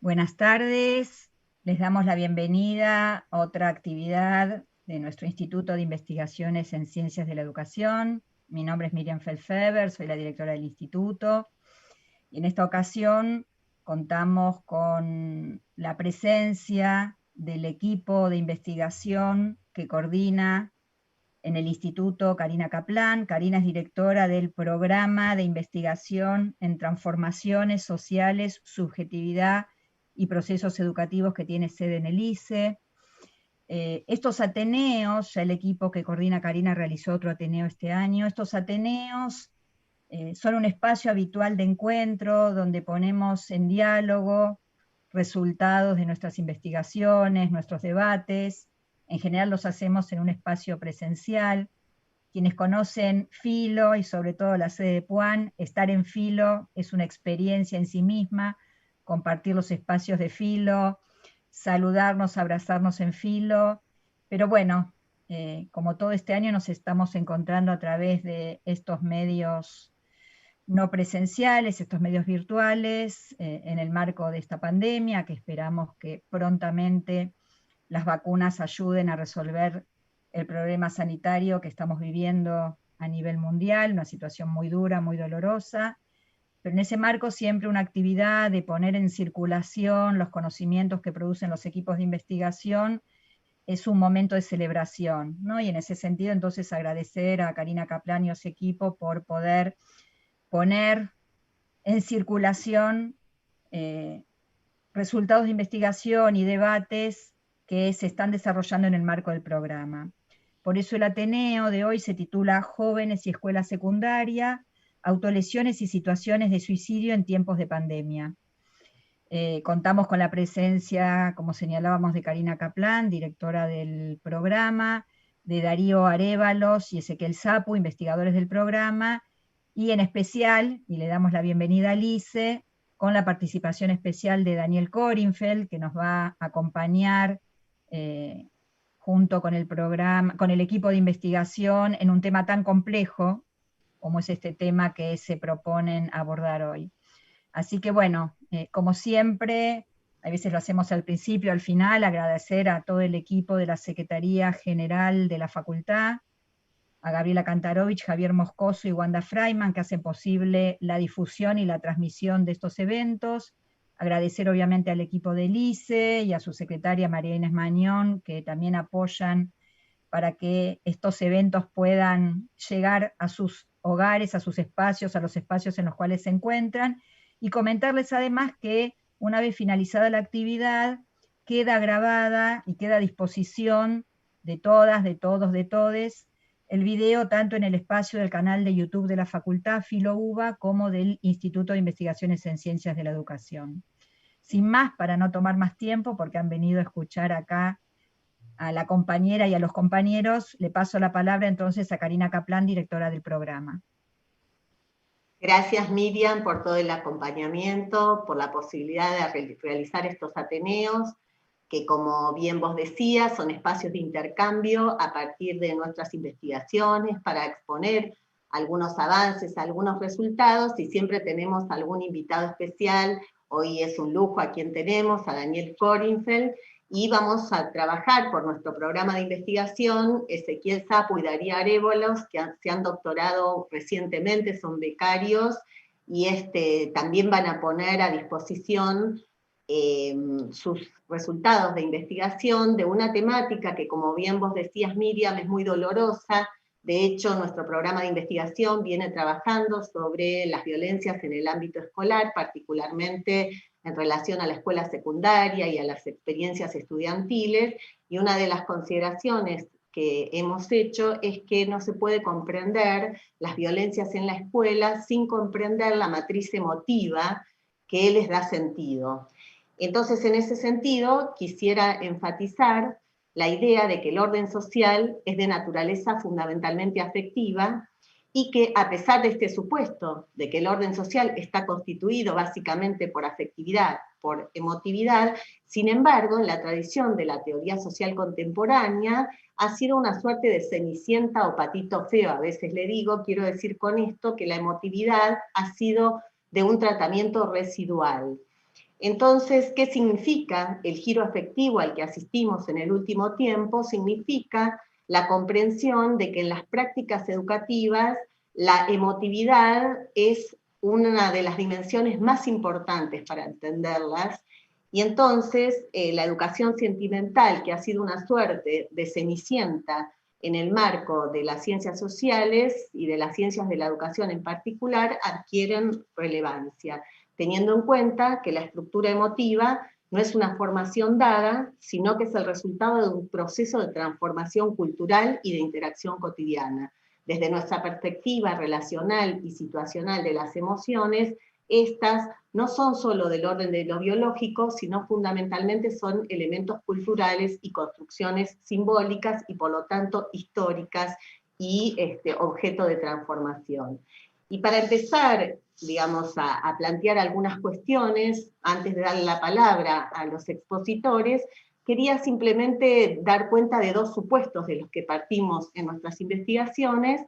Buenas tardes, les damos la bienvenida a otra actividad de nuestro Instituto de Investigaciones en Ciencias de la Educación. Mi nombre es Miriam Feldfeber, soy la directora del instituto, y en esta ocasión contamos con la presencia del equipo de investigación que coordina en el instituto Karina Kaplan. Karina es directora del programa de investigación en transformaciones sociales, subjetividad y procesos educativos que tiene sede en el ICE. Estos ateneos, ya el equipo que coordina Karina realizó otro ateneo este año, estos ateneos son un espacio habitual de encuentro donde ponemos en diálogo resultados de nuestras investigaciones, nuestros debates. En general los hacemos en un espacio presencial. Quienes conocen Filo y sobre todo la sede de Puan, estar en Filo es una experiencia en sí misma, compartir los espacios de Filo, saludarnos, abrazarnos en Filo, pero bueno, como todo este año nos estamos encontrando a través de estos medios no presenciales, estos medios virtuales, en el marco de esta pandemia, que esperamos que prontamente las vacunas ayuden a resolver el problema sanitario que estamos viviendo a nivel mundial, una situación muy dura, muy dolorosa, pero en ese marco siempre una actividad de poner en circulación los conocimientos que producen los equipos de investigación es un momento de celebración, ¿no? Y en ese sentido entonces agradecer a Karina Kaplan y a su equipo por poder poner en circulación resultados de investigación y debates que se están desarrollando en el marco del programa. Por eso el Ateneo de hoy se titula Jóvenes y Escuela Secundaria, autolesiones y situaciones de suicidio en tiempos de pandemia. Contamos con la presencia, como señalábamos, de Karina Kaplan, directora del programa, de Darío Arévalos y Ezequiel Sapu, investigadores del programa, y en especial, y le damos la bienvenida a Lice, con la participación especial de Daniel Korinfeld, que nos va a acompañar junto con el programa, con el equipo de investigación en un tema tan complejo como es este tema que se proponen abordar hoy. Así que bueno, como siempre, a veces lo hacemos al principio, al final, agradecer a todo el equipo de la Secretaría General de la Facultad, a Gabriela Kantarovich, Javier Moscoso y Wanda Freiman, que hacen posible la difusión y la transmisión de estos eventos. Agradecer obviamente al equipo del ICE y a su secretaria María Inés Mañón, que también apoyan para que estos eventos puedan llegar a sus hogares, a sus espacios, a los espacios en los cuales se encuentran, y comentarles además que una vez finalizada la actividad, queda grabada y queda a disposición de todas, de todos, de todes, el video tanto en el espacio del canal de YouTube de la Facultad FiloUBA como del Instituto de Investigaciones en Ciencias de la Educación. Sin más, para no tomar más tiempo, porque han venido a escuchar acá a la compañera y a los compañeros, le paso la palabra entonces a Karina Kaplan, directora del programa. Gracias, Miriam, por todo el acompañamiento, por la posibilidad de realizar estos ateneos, que como bien vos decías, son espacios de intercambio a partir de nuestras investigaciones para exponer algunos avances, algunos resultados, y siempre tenemos algún invitado especial. Hoy es un lujo a quien tenemos, a Daniel Korinfeld, y vamos a trabajar por nuestro programa de investigación, Ezequiel Sapu y Darío Arévalos, que se han doctorado recientemente, son becarios, y también van a poner a disposición sus resultados de investigación de una temática que, como bien vos decías, Miriam, es muy dolorosa. De hecho, nuestro programa de investigación viene trabajando sobre las violencias en el ámbito escolar, particularmente en relación a la escuela secundaria y a las experiencias estudiantiles, y una de las consideraciones que hemos hecho es que no se puede comprender las violencias en la escuela sin comprender la matriz emotiva que les da sentido. Entonces, en ese sentido, quisiera enfatizar la idea de que el orden social es de naturaleza fundamentalmente afectiva, y que a pesar de este supuesto de que el orden social está constituido básicamente por afectividad, por emotividad, sin embargo, en la tradición de la teoría social contemporánea ha sido una suerte de cenicienta o patito feo, a veces le digo. Quiero decir con esto que la emotividad ha sido de un tratamiento residual. Entonces, ¿qué significa el giro afectivo al que asistimos en el último tiempo? Significa la comprensión de que en las prácticas educativas la emotividad es una de las dimensiones más importantes para entenderlas, y entonces la educación sentimental, que ha sido una suerte de cenicienta en el marco de las ciencias sociales y de las ciencias de la educación en particular, adquieren relevancia, teniendo en cuenta que la estructura emotiva no es una formación dada, sino que es el resultado de un proceso de transformación cultural y de interacción cotidiana. Desde nuestra perspectiva relacional y situacional de las emociones, estas no son solo del orden de lo biológico, sino fundamentalmente son elementos culturales y construcciones simbólicas y por lo tanto históricas y objeto de transformación. Y para empezar, digamos, a plantear algunas cuestiones, antes de darle la palabra a los expositores, quería simplemente dar cuenta de dos supuestos de los que partimos en nuestras investigaciones.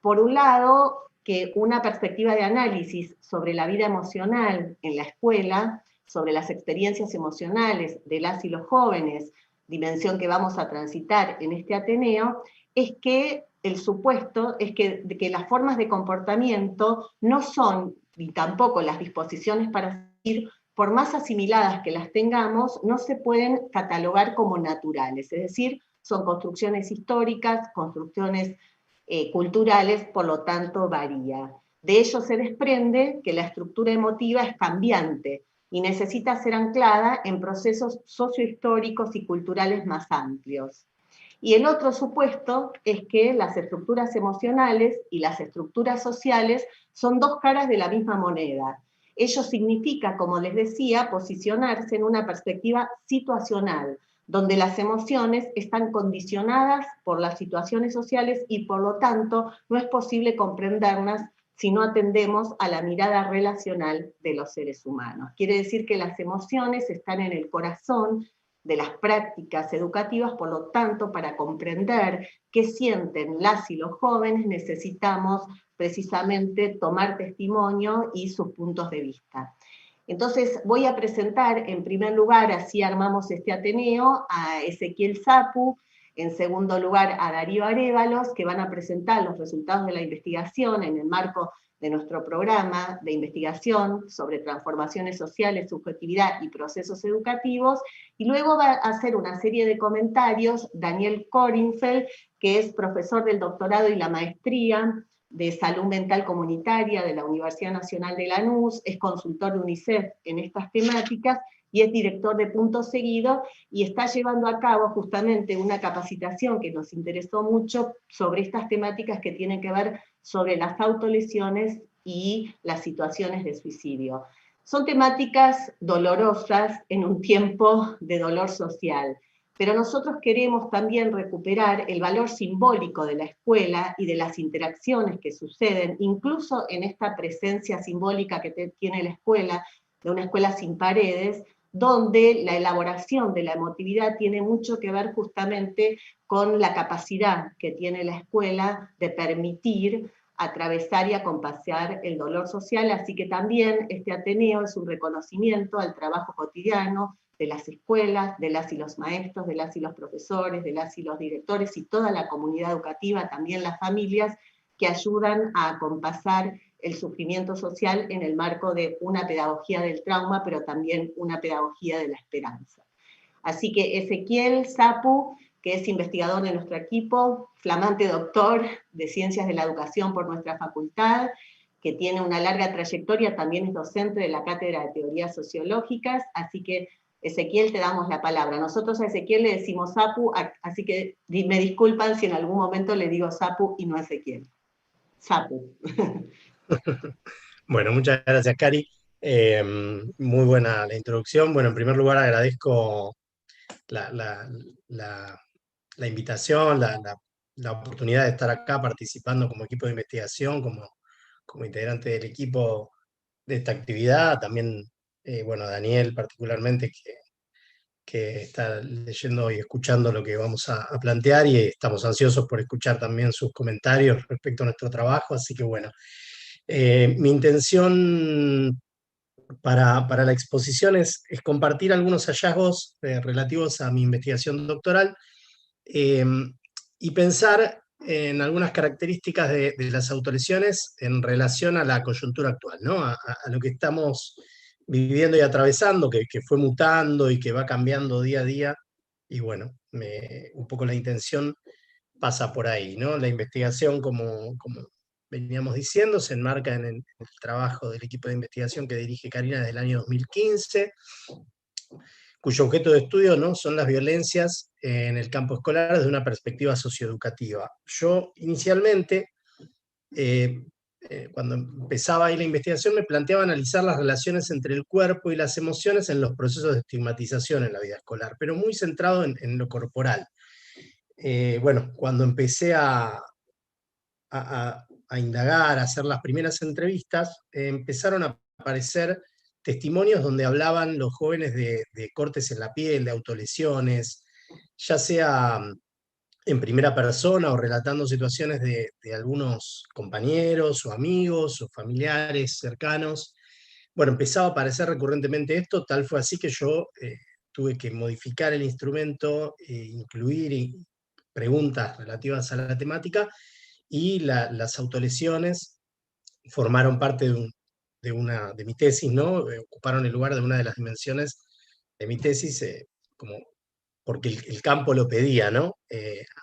Por un lado, que una perspectiva de análisis sobre la vida emocional en la escuela, sobre las experiencias emocionales de las y los jóvenes, dimensión que vamos a transitar en este Ateneo, es que el supuesto es que las formas de comportamiento no son, ni tampoco las disposiciones para seguir, por más asimiladas que las tengamos, no se pueden catalogar como naturales, es decir, son construcciones históricas, construcciones culturales, por lo tanto varía. De ello se desprende que la estructura emotiva es cambiante y necesita ser anclada en procesos sociohistóricos y culturales más amplios. Y el otro supuesto es que las estructuras emocionales y las estructuras sociales son dos caras de la misma moneda. Ello significa, como les decía, posicionarse en una perspectiva situacional, donde las emociones están condicionadas por las situaciones sociales y por lo tanto no es posible comprenderlas si no atendemos a la mirada relacional de los seres humanos. Quiere decir que las emociones están en el corazón de las prácticas educativas, por lo tanto, para comprender qué sienten las y los jóvenes, necesitamos precisamente tomar testimonio y sus puntos de vista. Entonces voy a presentar en primer lugar, así armamos este Ateneo, a Ezequiel Sapu, en segundo lugar a Darío Arévalos, que van a presentar los resultados de la investigación en el marco de nuestro programa de investigación sobre transformaciones sociales, subjetividad y procesos educativos, y luego va a hacer una serie de comentarios Daniel Korinfeld, que es profesor del doctorado y la maestría de Salud Mental Comunitaria de la Universidad Nacional de Lanús, es consultor de UNICEF en estas temáticas y es director de Punto Seguido, y está llevando a cabo justamente una capacitación que nos interesó mucho sobre estas temáticas que tienen que ver sobre las autolesiones y las situaciones de suicidio. Son temáticas dolorosas en un tiempo de dolor social, pero nosotros queremos también recuperar el valor simbólico de la escuela y de las interacciones que suceden, incluso en esta presencia simbólica que tiene la escuela, de una escuela sin paredes, donde la elaboración de la emotividad tiene mucho que ver justamente con la capacidad que tiene la escuela de permitir atravesar y acompañar el dolor social, así que también este Ateneo es un reconocimiento al trabajo cotidiano de las escuelas, de las y los maestros, de las y los profesores, de las y los directores y toda la comunidad educativa, también las familias, que ayudan a acompasar el sufrimiento social en el marco de una pedagogía del trauma, pero también una pedagogía de la esperanza. Así que Ezequiel Sapu, que es investigador de nuestro equipo, flamante doctor de Ciencias de la Educación por nuestra facultad, que tiene una larga trayectoria, también es docente de la Cátedra de Teorías Sociológicas, así que Ezequiel, te damos la palabra. Nosotros a Ezequiel le decimos Sapu, así que me disculpan si en algún momento le digo Sapu y no Ezequiel. Sapu. Bueno, muchas gracias, Cari. Muy buena la introducción. Bueno, en primer lugar agradezco la, la- la- la invitación, la oportunidad de estar acá participando como equipo de investigación, como integrante del equipo de esta actividad. También, bueno, Daniel particularmente, que está leyendo y escuchando lo que vamos a plantear, y estamos ansiosos por escuchar también sus comentarios respecto a nuestro trabajo. Así que bueno, mi intención para la exposición es compartir algunos hallazgos relativos a mi investigación doctoral, eh, y pensar en algunas características de las autolesiones en relación a la coyuntura actual, ¿no? A lo que estamos viviendo y atravesando, que fue mutando y que va cambiando día a día. Y bueno, un poco la intención pasa por ahí, ¿no? La investigación, como veníamos diciendo, se enmarca en el trabajo del equipo de investigación que dirige Karina desde el año 2015, cuyo objeto de estudio, ¿no?, son las violencias en el campo escolar desde una perspectiva socioeducativa. Yo inicialmente, cuando empezaba ahí la investigación, me planteaba analizar las relaciones entre el cuerpo y las emociones en los procesos de estigmatización en la vida escolar, pero muy centrado en lo corporal. Bueno, cuando empecé a indagar, a hacer las primeras entrevistas, empezaron a aparecer testimonios donde hablaban los jóvenes de cortes en la piel, de autolesiones, ya sea en primera persona o relatando situaciones de algunos compañeros o amigos o familiares cercanos. Bueno, empezaba a aparecer recurrentemente esto, tal fue así que yo tuve que modificar el instrumento, incluir preguntas relativas a la temática, y las autolesiones formaron parte de mi tesis, ¿no? Ocuparon el lugar de una de las dimensiones de mi tesis, como, porque el campo lo pedía, ¿no?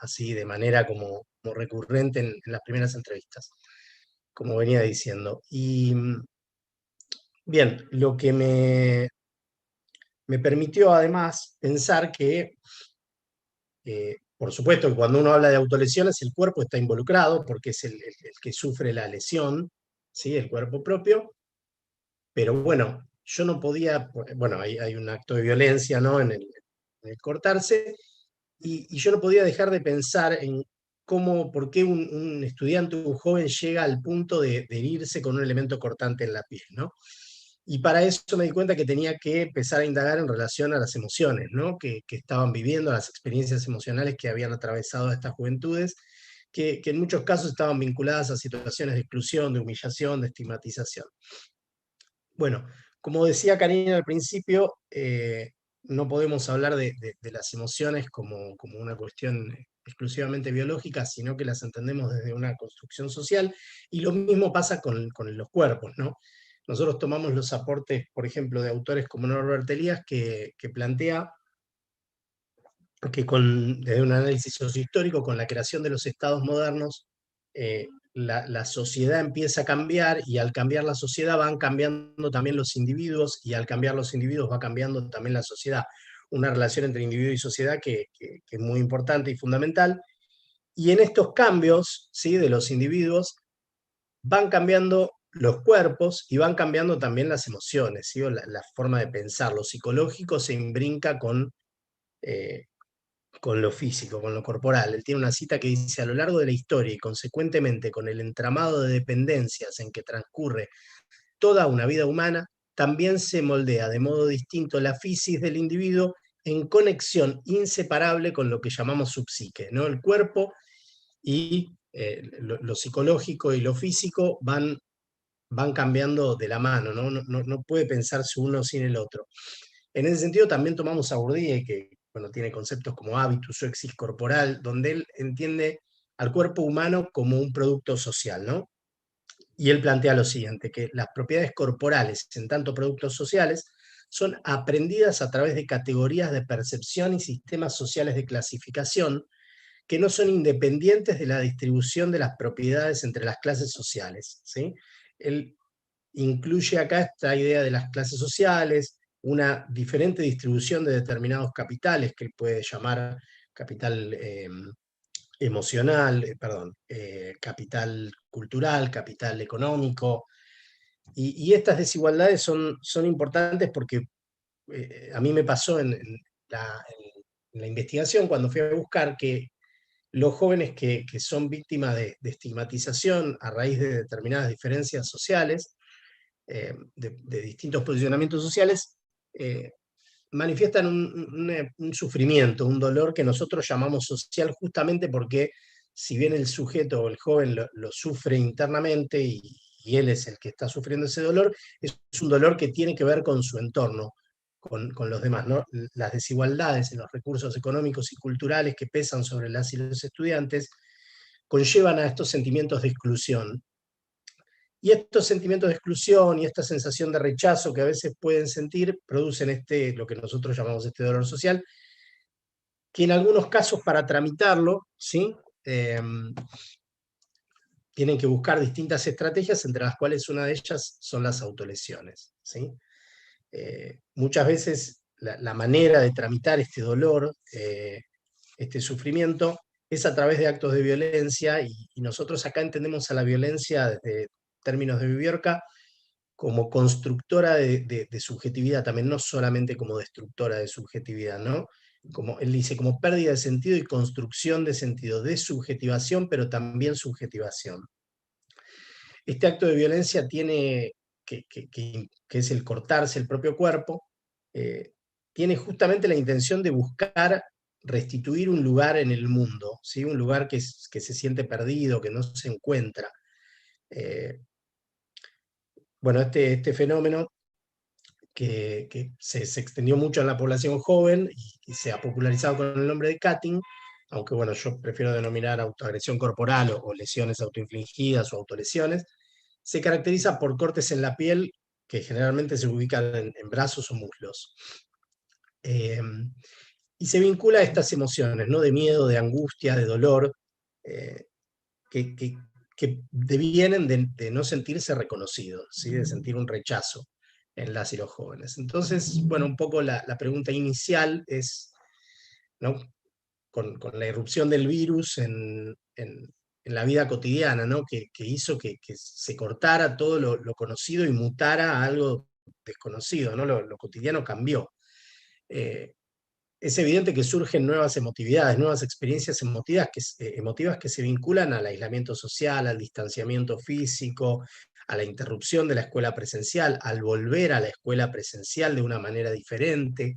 Así de manera como recurrente en las primeras entrevistas, como venía diciendo. Y bien, lo que me permitió además pensar que, por supuesto que cuando uno habla de autolesiones, el cuerpo está involucrado porque es el que sufre la lesión, ¿sí? El cuerpo propio. Pero bueno, yo no podía, bueno, hay un acto de violencia, ¿no?, en el cortarse, y yo no podía dejar de pensar en por qué un estudiante, un joven llega al punto de herirse con un elemento cortante en la piel, ¿no? Y para eso me di cuenta que tenía que empezar a indagar en relación a las emociones, ¿no?, que estaban viviendo, las experiencias emocionales que habían atravesado a estas juventudes, que en muchos casos estaban vinculadas a situaciones de exclusión, de humillación, de estigmatización. Bueno, como decía Karina al principio, no podemos hablar de las emociones como una cuestión exclusivamente biológica, sino que las entendemos desde una construcción social, y lo mismo pasa con los cuerpos, ¿no? Nosotros tomamos los aportes, por ejemplo, de autores como Norbert Elias, que plantea que desde un análisis sociohistórico, con la creación de los estados modernos, la sociedad empieza a cambiar, y al cambiar la sociedad van cambiando también los individuos, y al cambiar los individuos va cambiando también la sociedad. Una relación entre individuo y sociedad que es muy importante y fundamental. Y en estos cambios, ¿sí?, de los individuos, van cambiando los cuerpos y van cambiando también las emociones, ¿sí?, o la forma de pensar. Lo psicológico se imbrinca con lo físico, con lo corporal. Él tiene una cita que dice: a lo largo de la historia y consecuentemente con el entramado de dependencias en que transcurre toda una vida humana, también se moldea de modo distinto la fisis del individuo, en conexión inseparable con lo que llamamos subpsique, ¿no? El cuerpo y lo psicológico y lo físico van cambiando de la mano, ¿no? No puede pensarse uno sin el otro. En ese sentido también tomamos a Bourdieu, que bueno, tiene conceptos como hábitus o exis corporal, donde él entiende al cuerpo humano como un producto social, ¿no? Y él plantea lo siguiente, que las propiedades corporales, en tanto productos sociales, son aprendidas a través de categorías de percepción y sistemas sociales de clasificación que no son independientes de la distribución de las propiedades entre las clases sociales, ¿sí? Él incluye acá esta idea de las clases sociales, una diferente distribución de determinados capitales, que él puede llamar capital emocional, capital cultural, capital económico, y estas desigualdades son importantes porque a mí me pasó en la investigación, cuando fui a buscar, que los jóvenes que son víctimas de estigmatización a raíz de determinadas diferencias sociales, de distintos posicionamientos sociales, manifiestan un sufrimiento, un dolor que nosotros llamamos social, justamente porque, si bien el sujeto o el joven lo sufre internamente y y él es el que está sufriendo ese dolor, es un dolor que tiene que ver con su entorno, con los demás, ¿no? Las desigualdades en los recursos económicos y culturales que pesan sobre las y los estudiantes conllevan a estos sentimientos de exclusión. Y estos sentimientos de exclusión y esta sensación de rechazo que a veces pueden sentir producen lo que nosotros llamamos este dolor social, que en algunos casos para tramitarlo, ¿sí? Tienen que buscar distintas estrategias, entre las cuales una de ellas son las autolesiones, ¿sí? Muchas veces la manera de tramitar este dolor, este sufrimiento, es a través de actos de violencia, y nosotros acá entendemos a la violencia desde términos de Viviorca como constructora de subjetividad, también no solamente como destructora de subjetividad, ¿no? Como él dice, como pérdida de sentido y construcción de sentido, desubjetivación, pero también subjetivación. Este acto de violencia tiene, que es el cortarse el propio cuerpo, tiene justamente la intención de buscar restituir un lugar en el mundo, ¿sí? Un lugar que se siente perdido, que no se encuentra. Bueno, este fenómeno que se extendió mucho en la población joven y se ha popularizado con el nombre de cutting, aunque bueno, yo prefiero denominar autoagresión corporal o lesiones autoinfligidas o autolesiones, se caracteriza por cortes en la piel que generalmente se ubican en brazos o muslos. Y se vincula a estas emociones, ¿no? De miedo, de angustia, de dolor, que devienen de no sentirse reconocidos, ¿sí? De sentir un rechazo en las y los jóvenes. Entonces, bueno, un poco la pregunta inicial es, ¿no? Con la irrupción del virus en la vida cotidiana, ¿no? Que hizo que se cortara todo lo conocido y mutara a algo desconocido, ¿no? Lo cotidiano cambió. Es evidente que surgen nuevas emotividades, nuevas experiencias emotivas que se vinculan al aislamiento social, al distanciamiento físico, a la interrupción de la escuela presencial, al volver a la escuela presencial de una manera diferente.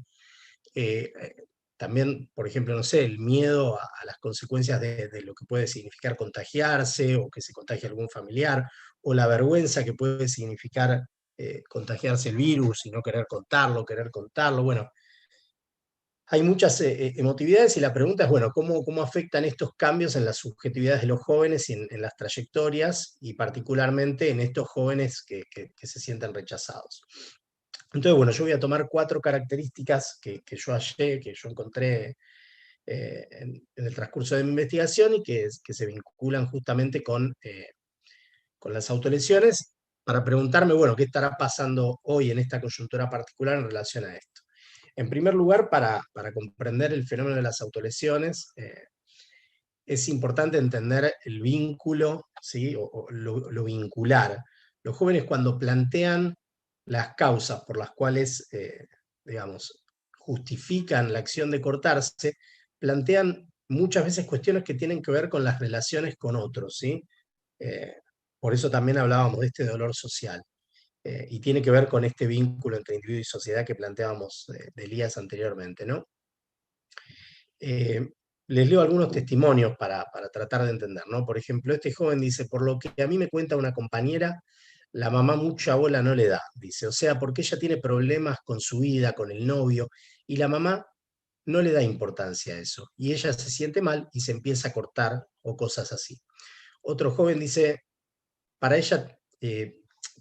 También, por ejemplo, no sé, el miedo a las consecuencias de lo que puede significar contagiarse o que se contagie algún familiar, o la vergüenza que puede significar contagiarse el virus y no querer contarlo. Bueno, hay muchas emotividades, y la pregunta es, bueno, ¿cómo afectan estos cambios en las subjetividades de los jóvenes y en las trayectorias, y particularmente en estos jóvenes que se sienten rechazados? Entonces, bueno, yo voy a tomar 4 características que yo hallé, que yo encontré en el transcurso de mi investigación, y que se vinculan justamente con las autolesiones, para preguntarme, bueno, ¿qué estará pasando hoy en esta coyuntura particular en relación a esto? En primer lugar, para comprender el fenómeno de las autolesiones, es importante entender el vínculo, ¿sí? O lo vincular. Los jóvenes, cuando plantean las causas por las cuales, digamos, justifican la acción de cortarse, plantean muchas veces cuestiones que tienen que ver con las relaciones con otros, ¿sí? Eh, por eso también hablábamos de este dolor social. Y tiene que ver con este vínculo entre individuo y sociedad que planteábamos de Elías anteriormente, ¿no? Les leo algunos testimonios para tratar de entender, ¿no? Por ejemplo, este joven dice: por lo que a mí me cuenta una compañera, la mamá mucha bola no le da, dice, o sea, porque ella tiene problemas con su vida, con el novio, y la mamá no le da importancia a eso, y ella se siente mal y se empieza a cortar o cosas así. Otro joven dice: para ella,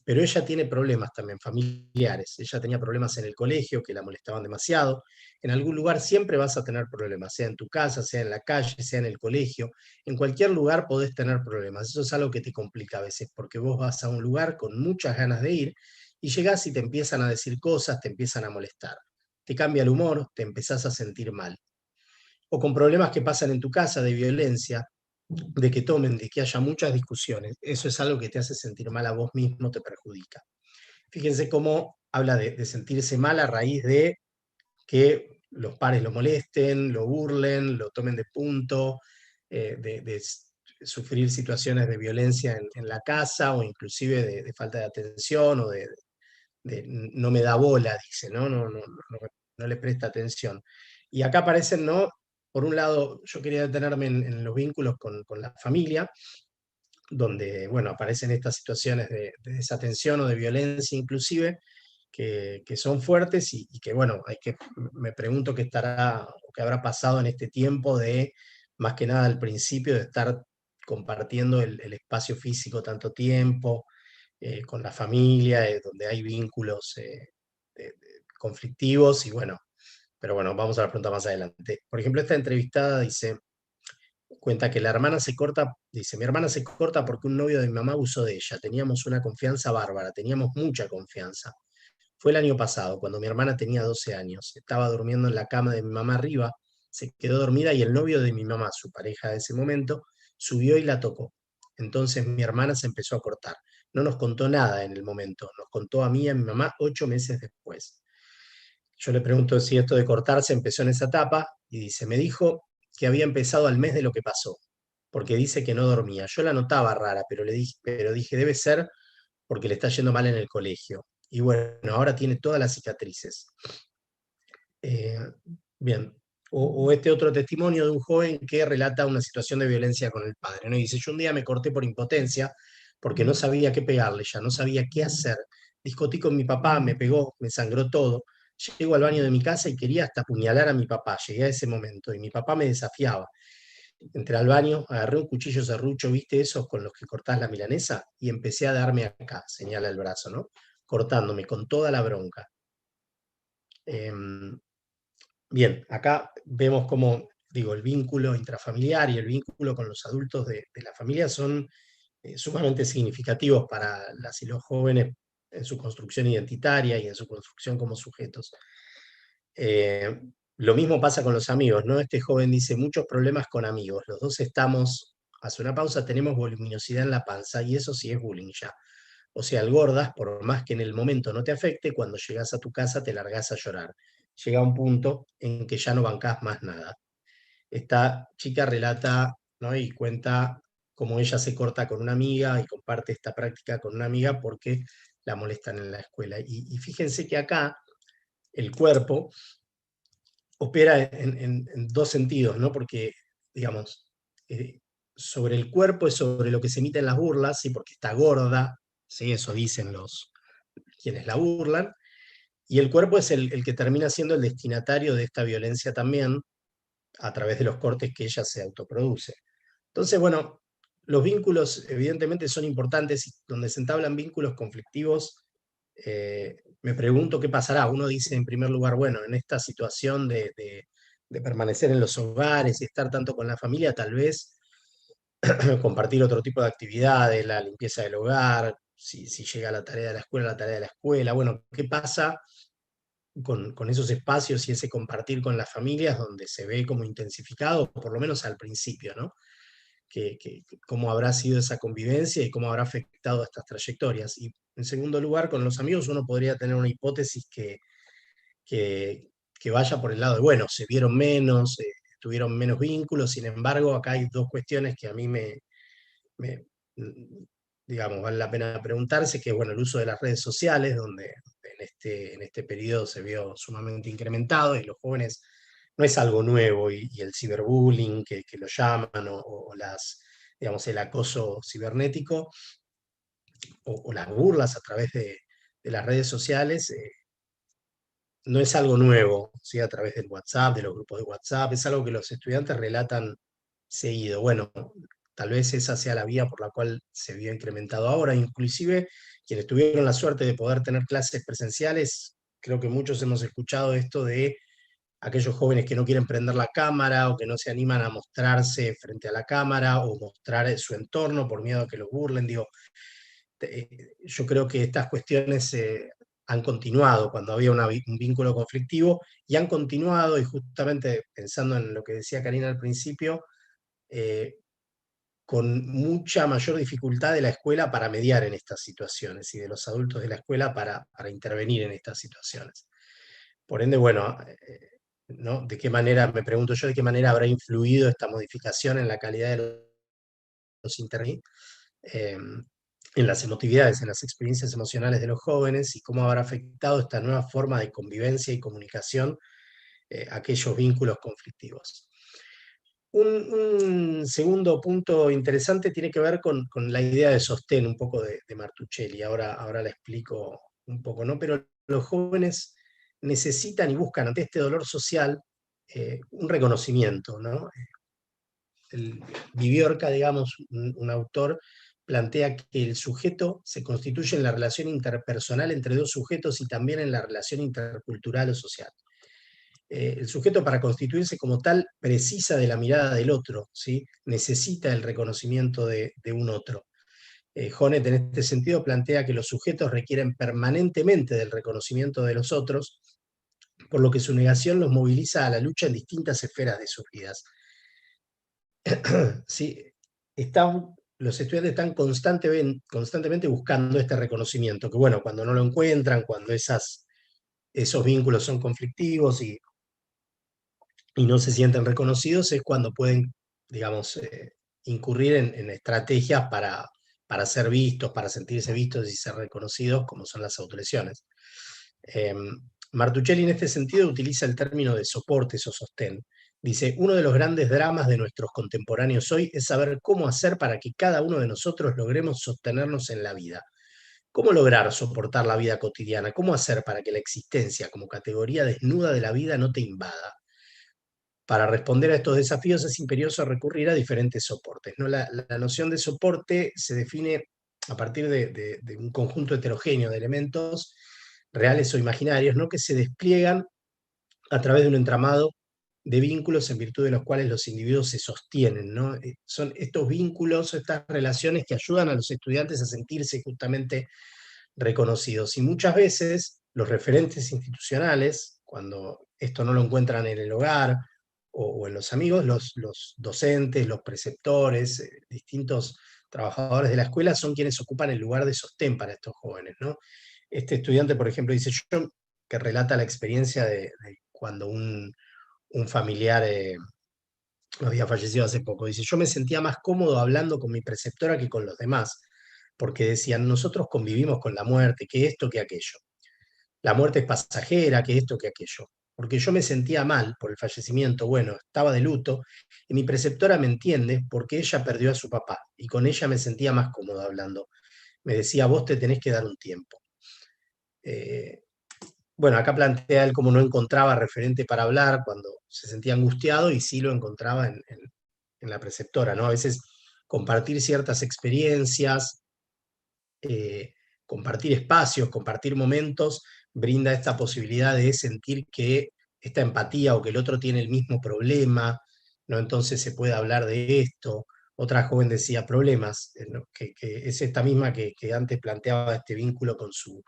pero ella tiene problemas también familiares. Ella tenía problemas en el colegio que la molestaban demasiado. En algún lugar siempre vas a tener problemas, sea en tu casa, sea en la calle, sea en el colegio. En cualquier lugar podés tener problemas. Eso es algo que te complica a veces, porque vos vas a un lugar con muchas ganas de ir y llegás y te empiezan a decir cosas, te empiezan a molestar. Te cambia el humor, te empezás a sentir mal. O con problemas que pasan en tu casa de violencia, de que tomen, de que haya muchas discusiones. Eso es algo que te hace sentir mal a vos mismo, te perjudica. Fíjense cómo habla de sentirse mal a raíz de que los pares lo molesten, lo burlen, lo tomen de punto, de sufrir situaciones de violencia en la casa, o inclusive de falta de atención, o de no me da bola, dice, ¿no? No le presta atención. Y acá aparecen, ¿no? Por un lado, yo quería detenerme en los vínculos con la familia, donde, bueno, aparecen estas situaciones de desatención o de violencia inclusive, que son fuertes y que, bueno, me pregunto qué estará o qué habrá pasado en este tiempo de, más que nada al principio, de estar compartiendo el espacio físico tanto tiempo, con la familia, donde hay vínculos conflictivos y bueno, pero bueno, vamos a la pregunta más adelante. Por ejemplo, esta entrevistada cuenta que la hermana se corta, dice, mi hermana se corta porque un novio de mi mamá abusó de ella, teníamos una confianza bárbara, teníamos mucha confianza. Fue el año pasado, cuando mi hermana tenía 12 años. Estaba durmiendo en la cama de mi mamá arriba, se quedó dormida y el novio de mi mamá, su pareja de ese momento, subió y la tocó. Entonces mi hermana se empezó a cortar. No nos contó nada en el momento, nos contó a mí y a mi mamá 8 meses después. Yo le pregunto si esto de cortarse empezó en esa etapa y dice, me dijo que había empezado al mes de lo que pasó, porque dice que no dormía. Yo la notaba rara, pero dije, debe ser porque le está yendo mal en el colegio. Y bueno, ahora tiene todas las cicatrices. Eh, bien. O este otro testimonio de un joven que relata una situación de violencia con el padre, ¿no? Y dice, yo un día me corté por impotencia porque no sabía qué pegarle ya, no sabía qué hacer. Discutí con mi papá, me pegó, me sangró todo. Llego al baño de mi casa y quería hasta apuñalar a mi papá. Llegué a ese momento y mi papá me desafiaba. Entré al baño, agarré un cuchillo serrucho, ¿viste esos con los que cortás la milanesa? Y empecé a darme acá, señala el brazo, ¿no? Cortándome con toda la bronca. Bien, acá vemos cómo, digo, el vínculo intrafamiliar y el vínculo con los adultos de la familia son sumamente significativos para las y los jóvenes en su construcción identitaria y en su construcción como sujetos. Eh, lo mismo pasa con los amigos, ¿no? Este joven dice, muchos problemas con amigos, los dos estamos, hace una pausa, tenemos voluminosidad en la panza y eso sí es bullying ya. O sea, engordas, por más que en el momento no te afecte, cuando llegas a tu casa te largás a llorar. Llega un punto en que ya no bancás más nada. Esta chica relata, ¿no? Y cuenta cómo ella se corta con una amiga y comparte esta práctica con una amiga porque la molestan en la escuela. Y fíjense que acá el cuerpo opera en dos sentidos, ¿no? Porque, digamos, sobre el cuerpo es sobre lo que se emite en las burlas, ¿sí? Porque está gorda, ¿sí? Eso dicen quienes la burlan, y el cuerpo es el que termina siendo el destinatario de esta violencia también, a través de los cortes que ella se autoproduce. Entonces, bueno, los vínculos evidentemente son importantes y donde se entablan vínculos conflictivos, me pregunto qué pasará. Uno dice en primer lugar, bueno, en esta situación de permanecer en los hogares y estar tanto con la familia, tal vez compartir otro tipo de actividades, la limpieza del hogar, si llega la tarea de la escuela, la tarea de la escuela. Bueno, ¿qué pasa con esos espacios y ese compartir con las familias donde se ve como intensificado, por lo menos al principio, ¿no? Cómo habrá sido esa convivencia y cómo habrá afectado a estas trayectorias. Y en segundo lugar, con los amigos uno podría tener una hipótesis que, que vaya por el lado de, bueno, se vieron menos, tuvieron menos vínculos, sin embargo, acá hay dos cuestiones que a mí me, digamos, vale la pena preguntarse, que es, bueno, el uso de las redes sociales, donde en este periodo se vio sumamente incrementado y los jóvenes no es algo nuevo, y el ciberbullying, que lo llaman, o digamos, el acoso cibernético, o las burlas a través de las redes sociales, no es algo nuevo, ¿sí? A través del WhatsApp, de los grupos de WhatsApp, es algo que los estudiantes relatan seguido. Bueno, tal vez esa sea la vía por la cual se vio incrementado ahora. Inclusive quienes tuvieron la suerte de poder tener clases presenciales, creo que muchos hemos escuchado esto de aquellos jóvenes que no quieren prender la cámara o que no se animan a mostrarse frente a la cámara o mostrar su entorno por miedo a que los burlen. Digo, yo creo que estas cuestiones han continuado cuando había un vínculo conflictivo y han continuado, y justamente pensando en lo que decía Karina al principio, eh, con mucha mayor dificultad de la escuela para mediar en estas situaciones y de los adultos de la escuela para intervenir en estas situaciones. Por ende, bueno, ¿no? ¿De qué manera, me pregunto yo, de qué manera habrá influido esta modificación en la calidad de los internet, en las emotividades, en las experiencias emocionales de los jóvenes, y cómo habrá afectado esta nueva forma de convivencia y comunicación aquellos vínculos conflictivos? Un segundo punto interesante tiene que ver con la idea de sostén, un poco de Martuchelli. Ahora la explico un poco, ¿no? Pero los jóvenes necesitan y buscan ante este dolor social un reconocimiento, ¿no? Viviorca, digamos, un autor, plantea que el sujeto se constituye en la relación interpersonal entre dos sujetos y también en la relación intercultural o social. El sujeto, para constituirse como tal, precisa de la mirada del otro, ¿sí? Necesita el reconocimiento de un otro. Honneth, en este sentido, plantea que los sujetos requieren permanentemente del reconocimiento de los otros, por lo que su negación los moviliza a la lucha en distintas esferas de sus vidas. ¿Sí? Los estudiantes están constantemente buscando este reconocimiento, que bueno, cuando no lo encuentran, cuando esos vínculos son conflictivos y no se sienten reconocidos, es cuando pueden, digamos, incurrir en estrategias para ser vistos, para sentirse vistos y ser reconocidos, como son las autolesiones. Martuchelli, en este sentido, utiliza el término de soportes o sostén. Dice, uno de los grandes dramas de nuestros contemporáneos hoy es saber cómo hacer para que cada uno de nosotros logremos sostenernos en la vida. ¿Cómo lograr soportar la vida cotidiana? ¿Cómo hacer para que la existencia como categoría desnuda de la vida no te invada? Para responder a estos desafíos es imperioso recurrir a diferentes soportes, ¿no? La noción de soporte se define a partir de un conjunto heterogéneo de elementos reales o imaginarios, ¿no? Que se despliegan a través de un entramado de vínculos en virtud de los cuales los individuos se sostienen, ¿no? Son estos vínculos, estas relaciones que ayudan a los estudiantes a sentirse justamente reconocidos. Y muchas veces los referentes institucionales, cuando esto no lo encuentran en el hogar o en los amigos, los docentes, los preceptores, distintos trabajadores de la escuela son quienes ocupan el lugar de sostén para estos jóvenes, ¿no? Este estudiante, por ejemplo, dice, yo, que relata la experiencia de cuando un familiar había fallecido hace poco, dice, yo me sentía más cómodo hablando con mi preceptora que con los demás, porque decían, nosotros convivimos con la muerte, que esto, que aquello. La muerte es pasajera, que esto, que aquello. Porque yo me sentía mal por el fallecimiento, bueno, estaba de luto, y mi preceptora me entiende porque ella perdió a su papá, y con ella me sentía más cómodo hablando. Me decía, vos te tenés que dar un tiempo. Bueno, acá plantea él cómo no encontraba referente para hablar cuando se sentía angustiado y sí lo encontraba en la preceptora, ¿no? A veces compartir ciertas experiencias, compartir espacios, compartir momentos, brinda esta posibilidad de sentir que esta empatía o que el otro tiene el mismo problema, ¿no? Entonces se puede hablar de esto. Otra joven decía problemas, ¿no? Que es esta misma que antes planteaba este vínculo con su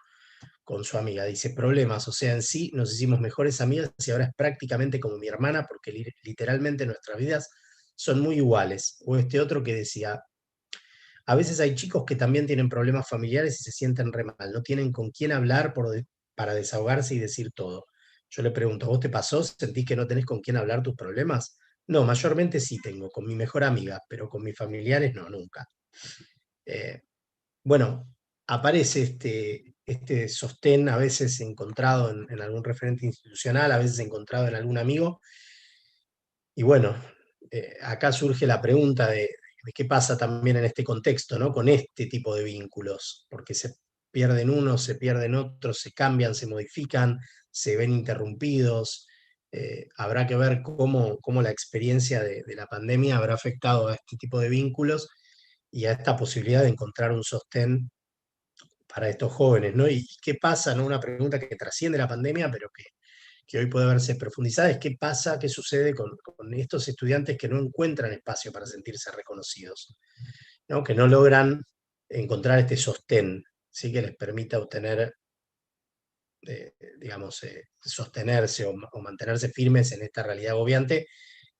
amiga. Dice problemas, o sea, en sí nos hicimos mejores amigas y ahora es prácticamente como mi hermana porque literalmente nuestras vidas son muy iguales. O este otro que decía, a veces hay chicos que también tienen problemas familiares y se sienten re mal, no tienen con quién hablar para desahogarse y decir todo. Yo le pregunto, ¿vos te pasó? ¿Sentís que no tenés con quién hablar tus problemas? No, mayormente sí tengo, con mi mejor amiga, pero con mis familiares no, nunca. Bueno, aparece este sostén a veces encontrado en algún referente institucional, a veces encontrado en algún amigo. Y bueno, acá surge la pregunta de qué pasa también en este contexto, ¿no? Con este tipo de vínculos, porque se pierden unos, se pierden otros, se cambian, se modifican, se ven interrumpidos. Habrá que ver cómo la experiencia de la pandemia habrá afectado a este tipo de vínculos y a esta posibilidad de encontrar un sostén para estos jóvenes, ¿no? ¿Y qué pasa, ¿no? Una pregunta que trasciende la pandemia, pero que hoy puede verse profundizada, es qué pasa, qué sucede con estos estudiantes que no encuentran espacio para sentirse reconocidos, ¿no? Que no logran encontrar este sostén, ¿sí? Que les permita obtener, digamos, sostenerse o mantenerse firmes en esta realidad agobiante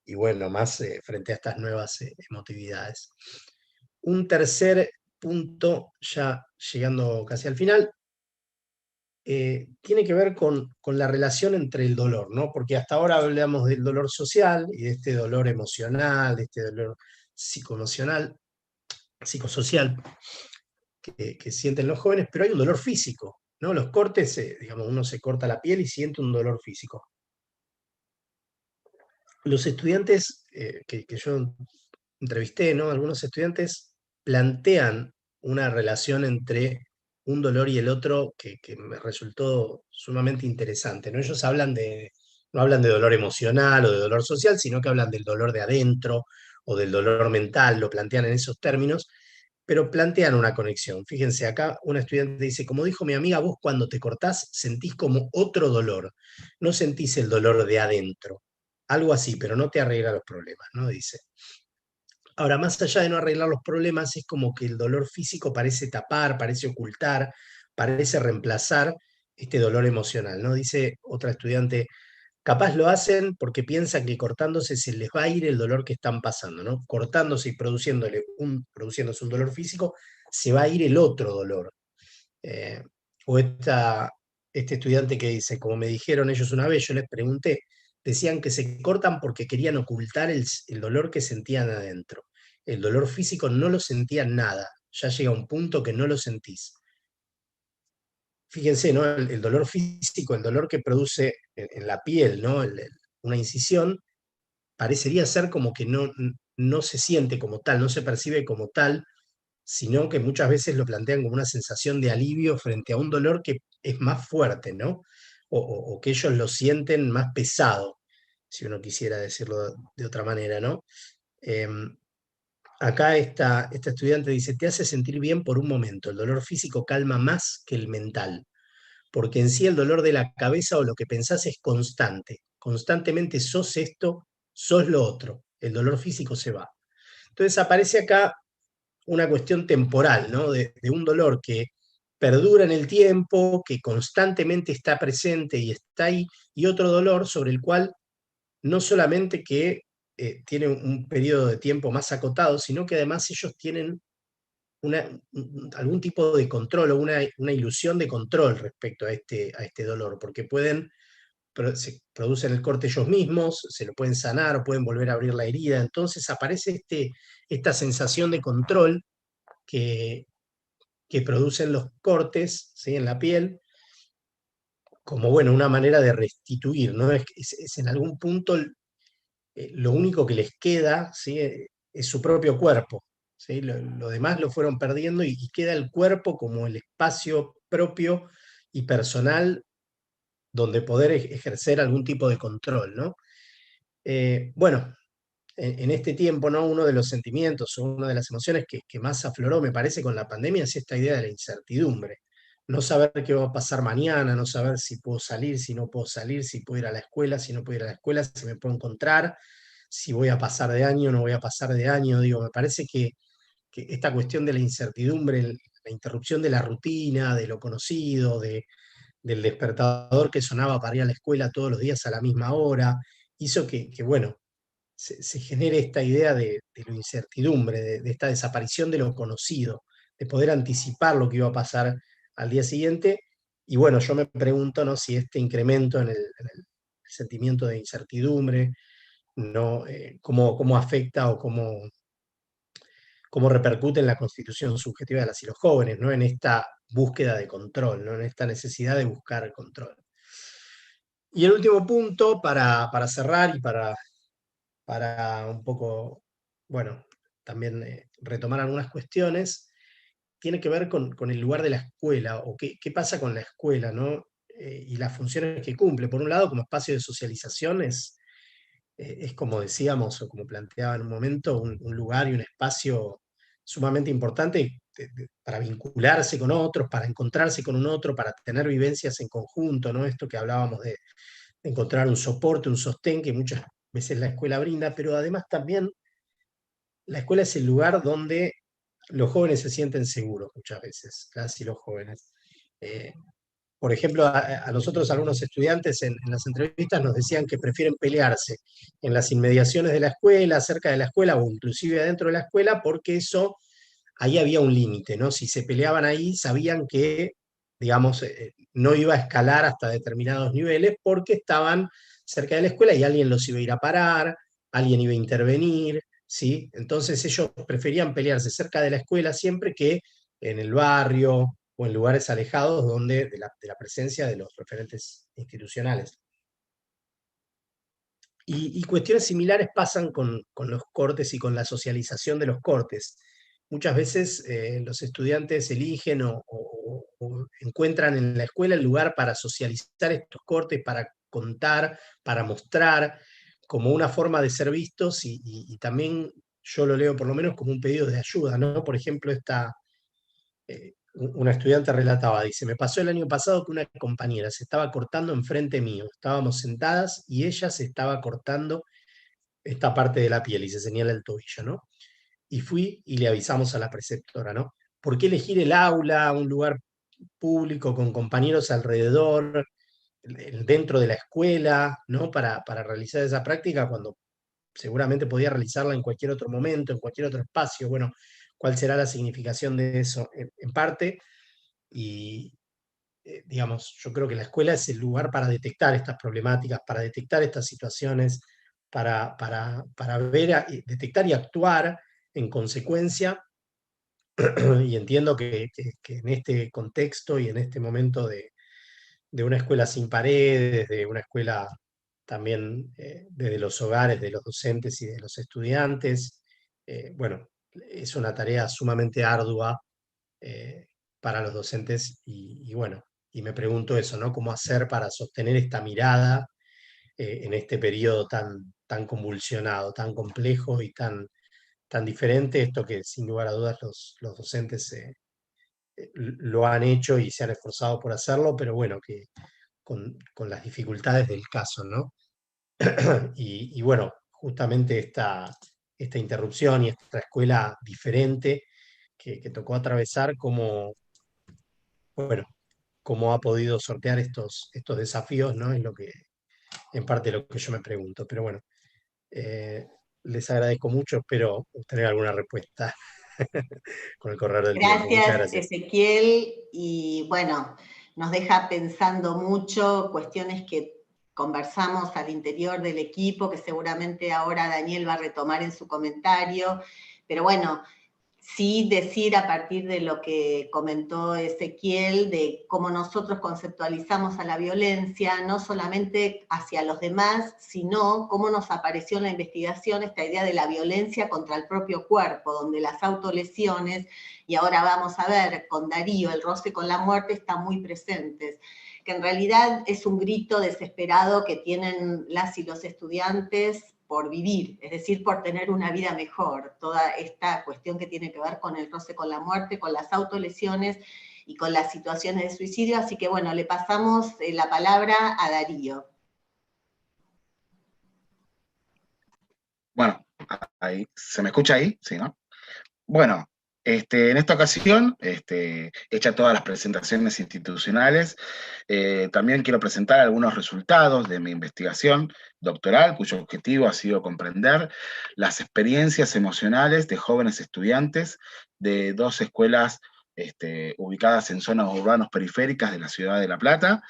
y bueno, más frente a estas nuevas emotividades. Un tercer punto, ya llegando casi al final, tiene que ver con la relación entre el dolor, ¿no? Porque hasta ahora hablamos del dolor social y de este dolor emocional, de este dolor psicoemocional, psicosocial que sienten los jóvenes, pero hay un dolor físico, ¿no? Los cortes, digamos, uno se corta la piel y siente un dolor físico. los estudiantes que yo entrevisté, ¿no? Algunos estudiantes plantean una relación entre un dolor y el otro que me resultó sumamente interesante, ¿no? Ellos no hablan de dolor emocional o de dolor social, sino que hablan del dolor de adentro o del dolor mental, lo plantean en esos términos, pero plantean una conexión. Fíjense, acá una estudiante dice, como dijo mi amiga, vos cuando te cortás sentís como otro dolor, no sentís el dolor de adentro. Algo así, pero no te arregla los problemas, ¿no? Dice. Ahora, más allá de no arreglar los problemas, es como que el dolor físico parece tapar, parece ocultar, parece reemplazar este dolor emocional, ¿no? Dice otra estudiante, capaz lo hacen porque piensan que cortándose se les va a ir el dolor que están pasando, ¿no? Cortándose y produciéndose un dolor físico, se va a ir el otro dolor. Eh, o este estudiante que dice, como me dijeron ellos una vez, yo les pregunté, decían que se cortan porque querían ocultar el dolor que sentían adentro. El dolor físico no lo sentían nada, ya llega un punto que no lo sentís. Fíjense, ¿no? El dolor físico, el dolor que produce en la piel, ¿no? Una incisión, parecería ser como que no se siente como tal, no se percibe como tal, sino que muchas veces lo plantean como una sensación de alivio frente a un dolor que es más fuerte, ¿no? O que ellos lo sienten más pesado, si uno quisiera decirlo de otra manera, ¿no? Acá esta estudiante dice, te hace sentir bien por un momento, el dolor físico calma más que el mental, porque en sí el dolor de la cabeza o lo que pensás es constante, constantemente sos esto, sos lo otro, el dolor físico se va. Entonces aparece acá una cuestión temporal, ¿no? De un dolor que perdura en el tiempo, que constantemente está presente y está ahí, y otro dolor sobre el cual no solamente que tiene un periodo de tiempo más acotado, sino que además ellos tienen algún tipo de control o una ilusión de control respecto a este dolor, porque se producen el corte ellos mismos, se lo pueden sanar o pueden volver a abrir la herida, entonces aparece esta sensación de control que, que producen los cortes, ¿sí? En la piel, como bueno, una manera de restituir, ¿no? Es en algún punto lo único que les queda, ¿sí? Es su propio cuerpo, ¿sí? Lo demás lo fueron perdiendo y queda el cuerpo como el espacio propio y personal donde poder ejercer algún tipo de control, ¿no? Bueno, en este tiempo, ¿no? Uno de los sentimientos o una de las emociones que más afloró, me parece, con la pandemia es esta idea de la incertidumbre. No saber qué va a pasar mañana, no saber si puedo salir, si no puedo salir, si puedo ir a la escuela, si no puedo ir a la escuela, si me puedo encontrar, si voy a pasar de año, no voy a pasar de año. Digo, me parece que esta cuestión de la incertidumbre, la interrupción de la rutina, de lo conocido, del despertador que sonaba para ir a la escuela todos los días a la misma hora, hizo bueno, se genere esta idea de la incertidumbre, de esta desaparición de lo conocido, de poder anticipar lo que iba a pasar al día siguiente. Y bueno, yo me pregunto, ¿no? Si este incremento en el sentimiento de incertidumbre, ¿no? Cómo afecta o cómo repercute en la constitución subjetiva de las y los jóvenes, ¿no? En esta búsqueda de control, ¿no? En esta necesidad de buscar el control. Y el último punto, para cerrar y para un poco, bueno, también retomar algunas cuestiones, tiene que ver con el lugar de la escuela o qué pasa con la escuela, ¿no? Y las funciones que cumple. Por un lado, como espacio de socialización, es como decíamos o como planteaba en un momento, un lugar y un espacio sumamente importante para vincularse con otros, para encontrarse con un otro, para tener vivencias en conjunto, ¿no? Esto que hablábamos de encontrar un soporte, un sostén que muchas veces la escuela brinda, pero además también la escuela es el lugar donde los jóvenes se sienten seguros muchas veces, las y los jóvenes. Eh, por ejemplo, a nosotros algunos estudiantes en las entrevistas nos decían que prefieren pelearse en las inmediaciones de la escuela, cerca de la escuela o inclusive adentro de la escuela, porque ahí había un límite, ¿no? Si se peleaban ahí, sabían que, digamos, no iba a escalar hasta determinados niveles porque estaban cerca de la escuela y alguien los iba a ir a parar, alguien iba a intervenir, ¿sí? Entonces ellos preferían pelearse cerca de la escuela siempre que en el barrio o en lugares alejados de la presencia de los referentes institucionales. Y cuestiones similares pasan con los cortes y con la socialización de los cortes. Muchas veces los estudiantes eligen o encuentran en la escuela el lugar para socializar estos cortes, para contar, para mostrar, como una forma de ser vistos y también yo lo leo por lo menos como un pedido de ayuda, ¿no? Por ejemplo, una estudiante relataba, dice, me pasó el año pasado que una compañera se estaba cortando enfrente mío, estábamos sentadas y ella se estaba cortando esta parte de la piel y se señala el tobillo, ¿no? Y fui y le avisamos a la preceptora, ¿no? ¿Por qué elegir el aula, un lugar público con compañeros alrededor, dentro de la escuela, ¿no? Para realizar esa práctica cuando seguramente podía realizarla en cualquier otro momento, en cualquier otro espacio. Bueno, ¿cuál será la significación de eso? En parte, y digamos, yo creo que la escuela es el lugar para detectar estas problemáticas, para detectar estas situaciones, para ver, detectar y actuar en consecuencia. Y entiendo que en este contexto y en este momento de una escuela sin paredes, de una escuela también desde los hogares de los docentes y de los estudiantes, bueno, es una tarea sumamente ardua eh, para los docentes y bueno, y me pregunto eso, ¿no? ¿Cómo hacer para sostener esta mirada en este periodo tan convulsionado, tan complejo y tan diferente? Esto que sin lugar a dudas los docentes lo han hecho y se han esforzado por hacerlo, pero bueno, que con las dificultades del caso, ¿no? Y bueno, justamente esta interrupción y esta escuela diferente que tocó atravesar, bueno, cómo ha podido sortear estos desafíos, ¿no? Es lo que, en parte, lo que yo me pregunto. Pero bueno, eh, les agradezco mucho, espero obtener alguna respuesta con el correr del tiempo. Muchas Gracias, gracias. Ezequiel, y bueno, nos deja pensando mucho cuestiones que conversamos al interior del equipo, que seguramente ahora Daniel va a retomar en su comentario, pero bueno, sí decir a partir de lo que comentó Ezequiel, de cómo nosotros conceptualizamos a la violencia, no solamente hacia los demás, sino cómo nos apareció en la investigación esta idea de la violencia contra el propio cuerpo, donde las autolesiones, y ahora vamos a ver con Darío, el roce con la muerte, están muy presentes, que en realidad es un grito desesperado que tienen las y los estudiantes por vivir, es decir, por tener una vida mejor. Toda esta cuestión que tiene que ver con el roce con la muerte, con las autolesiones y con las situaciones de suicidio. Así que bueno, le pasamos la palabra a Darío. Bueno, ahí, ¿se me escucha ahí? Sí, ¿no? Bueno, en esta ocasión, hecha todas las presentaciones institucionales, también quiero presentar algunos resultados de mi investigación doctoral, cuyo objetivo ha sido comprender las experiencias emocionales de jóvenes estudiantes de dos escuelas ubicadas en zonas urbanas periféricas de la ciudad de La Plata,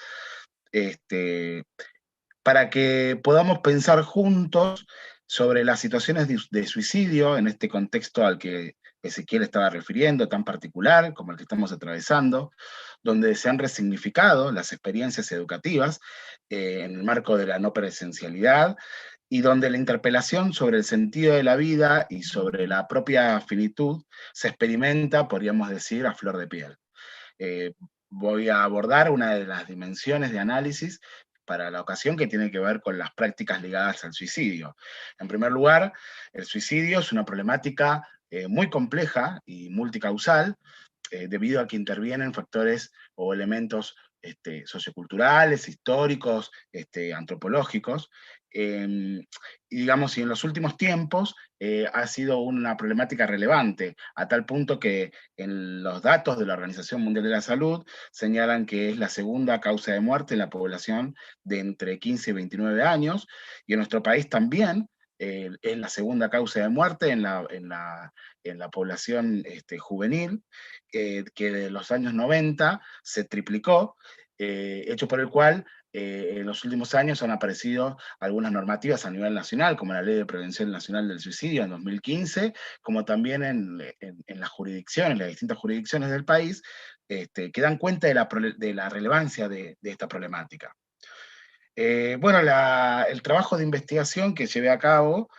para que podamos pensar juntos sobre las situaciones de suicidio en este contexto al que Ezequiel estaba refiriendo, tan particular como el que estamos atravesando, donde se han resignificado las experiencias educativas en el marco de la no presencialidad y donde la interpelación sobre el sentido de la vida y sobre la propia finitud se experimenta, podríamos decir, a flor de piel. Voy a abordar una de las dimensiones de análisis para la ocasión que tiene que ver con las prácticas ligadas al suicidio. En primer lugar, el suicidio es una problemática muy compleja y multicausal, debido a que intervienen factores o elementos socioculturales, históricos, antropológicos, y digamos, y en los últimos tiempos ha sido una problemática relevante, a tal punto que en los datos de la Organización Mundial de la Salud señalan que es la segunda causa de muerte en la población de entre 15 y 29 años, y en nuestro país también es la segunda causa de muerte en la población juvenil, que de los años 90 se triplicó, hecho por el cual en los últimos años han aparecido algunas normativas a nivel nacional, como la Ley de Prevención Nacional del Suicidio en 2015, como también en las jurisdicciones, las distintas jurisdicciones del país, que dan cuenta de la relevancia de esta problemática. Bueno, el trabajo de investigación que llevé a cabo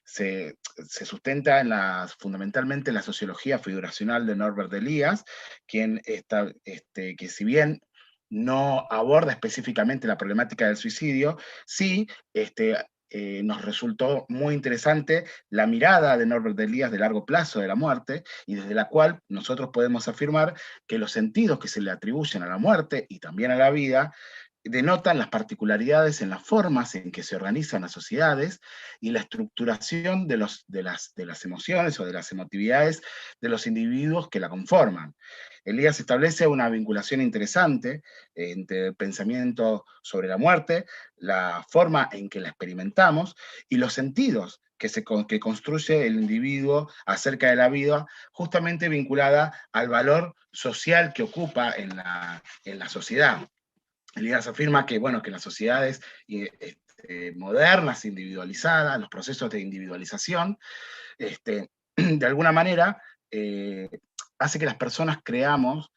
se sustenta fundamentalmente en la sociología figuracional de Norbert Elias, que si bien no aborda específicamente la problemática del suicidio, sí nos resultó muy interesante la mirada de Norbert Elias de largo plazo de la muerte, y desde la cual nosotros podemos afirmar que los sentidos que se le atribuyen a la muerte y también a la vida denotan las particularidades en las formas en que se organizan las sociedades y la estructuración de las emociones o de las emotividades de los individuos que la conforman. Elías establece una vinculación interesante entre el pensamiento sobre la muerte, la forma en que la experimentamos y los sentidos que construye el individuo acerca de la vida, justamente vinculada al valor social que ocupa en la sociedad. Elías afirma que, bueno, que las sociedades modernas, individualizadas, los procesos de individualización, de alguna manera, hace que las personas creamos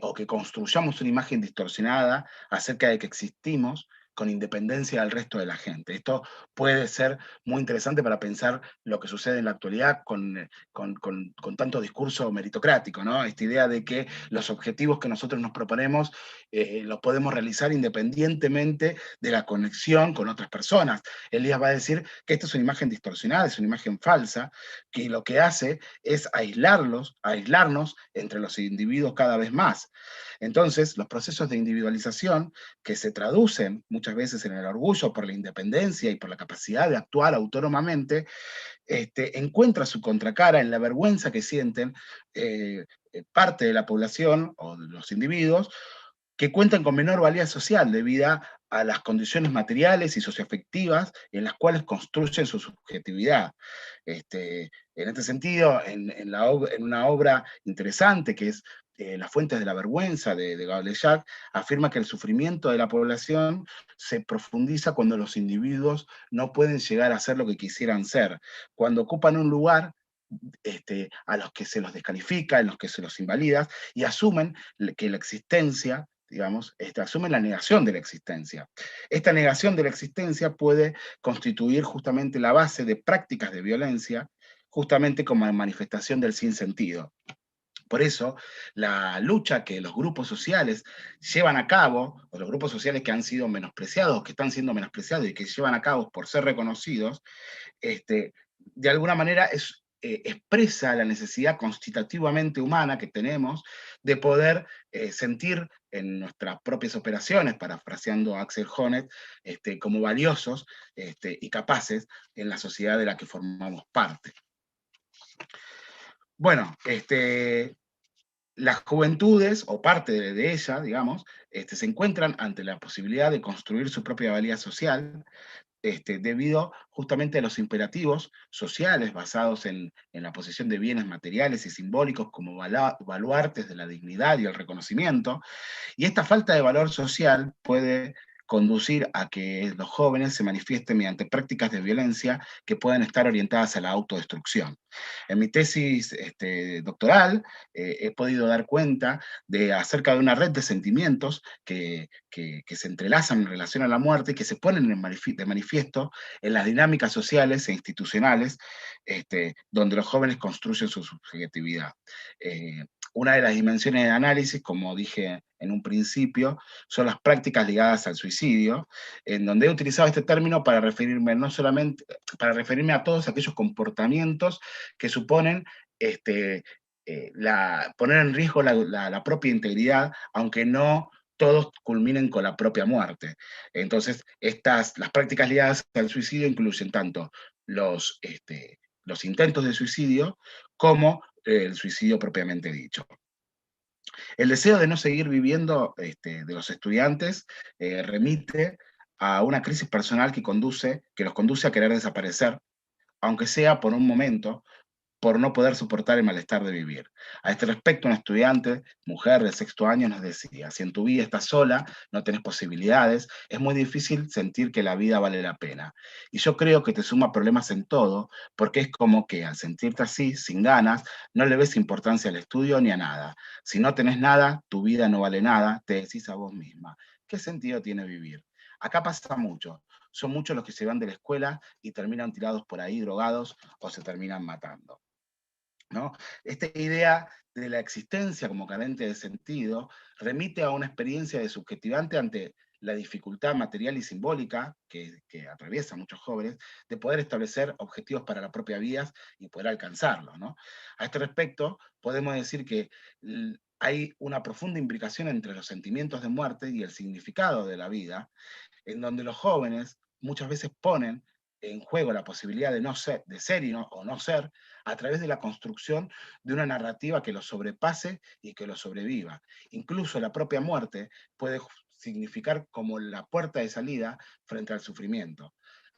o que construyamos una imagen distorsionada acerca de que existimos con independencia del resto de la gente. Esto puede ser muy interesante para pensar lo que sucede en la actualidad con tanto discurso meritocrático, ¿no? Esta idea de que los objetivos que nosotros nos proponemos los podemos realizar independientemente de la conexión con otras personas. Elías va a decir que esta es una imagen distorsionada, es una imagen falsa, que lo que hace es aislarnos entre los individuos cada vez más. Entonces, los procesos de individualización que se traducen muchas veces en el orgullo por la independencia y por la capacidad de actuar autónomamente, encuentra su contracara en la vergüenza que sienten parte de la población o de los individuos que cuentan con menor valía social debido a las condiciones materiales y socioafectivas en las cuales construyen su subjetividad. En este sentido, en una obra interesante que es Las fuentes de la vergüenza de Gablejac, afirma que el sufrimiento de la población se profundiza cuando los individuos no pueden llegar a ser lo que quisieran ser, cuando ocupan un lugar a los que se los descalifica, en los que se los invalida, y asumen que la existencia, digamos, asumen la negación de la existencia. Esta negación de la existencia puede constituir justamente la base de prácticas de violencia, justamente como manifestación del sinsentido. Por eso, la lucha que los grupos sociales llevan a cabo, o los grupos sociales que han sido menospreciados, que están siendo menospreciados y que llevan a cabo por ser reconocidos, de alguna manera expresa la necesidad constitutivamente humana que tenemos de poder sentir en nuestras propias operaciones, parafraseando a Axel Honneth, como valiosos y capaces en la sociedad de la que formamos parte. Bueno, las juventudes, o parte de ella, digamos, se encuentran ante la posibilidad de construir su propia valía social, debido justamente a los imperativos sociales basados en la posesión de bienes materiales y simbólicos como baluartes de la dignidad y el reconocimiento. Y esta falta de valor social puede conducir a que los jóvenes se manifiesten mediante prácticas de violencia que puedan estar orientadas a la autodestrucción. En mi tesis doctoral he podido dar cuenta acerca de una red de sentimientos que se entrelazan en relación a la muerte y que se ponen de manifiesto en las dinámicas sociales e institucionales donde los jóvenes construyen su subjetividad. Una de las dimensiones de análisis, como dije en un principio, son las prácticas ligadas al suicidio, en donde he utilizado este término para referirme no solamente, para referirme a todos aquellos comportamientos que suponen poner en riesgo la propia integridad, aunque no todos culminen con la propia muerte. Entonces, las prácticas ligadas al suicidio incluyen tanto los intentos de suicidio como el suicidio propiamente dicho. El deseo de no seguir viviendo de los estudiantes remite a una crisis personal que los conduce a querer desaparecer, aunque sea por un momento, por no poder soportar el malestar de vivir. A este respecto, una estudiante, mujer de 6º año, nos decía: si en tu vida estás sola, no tenés posibilidades, es muy difícil sentir que la vida vale la pena. Y yo creo que te suma problemas en todo, porque es como que al sentirte así, sin ganas, no le ves importancia al estudio ni a nada. Si no tenés nada, tu vida no vale nada, te decís a vos misma. ¿Qué sentido tiene vivir? Acá pasa mucho. Son muchos los que se van de la escuela y terminan tirados por ahí, drogados, o se terminan matando, ¿no? Esta idea de la existencia como carente de sentido remite a una experiencia de subjetivante ante la dificultad material y simbólica que atraviesa a muchos jóvenes de poder establecer objetivos para la propia vida y poder alcanzarlos, ¿no? A este respecto, podemos decir que hay una profunda implicación entre los sentimientos de muerte y el significado de la vida, en donde los jóvenes muchas veces ponen en juego la posibilidad de no ser, de ser o no ser, a través de la construcción de una narrativa que los sobrepase y que los sobreviva. Incluso la propia muerte puede significar como la puerta de salida frente al sufrimiento.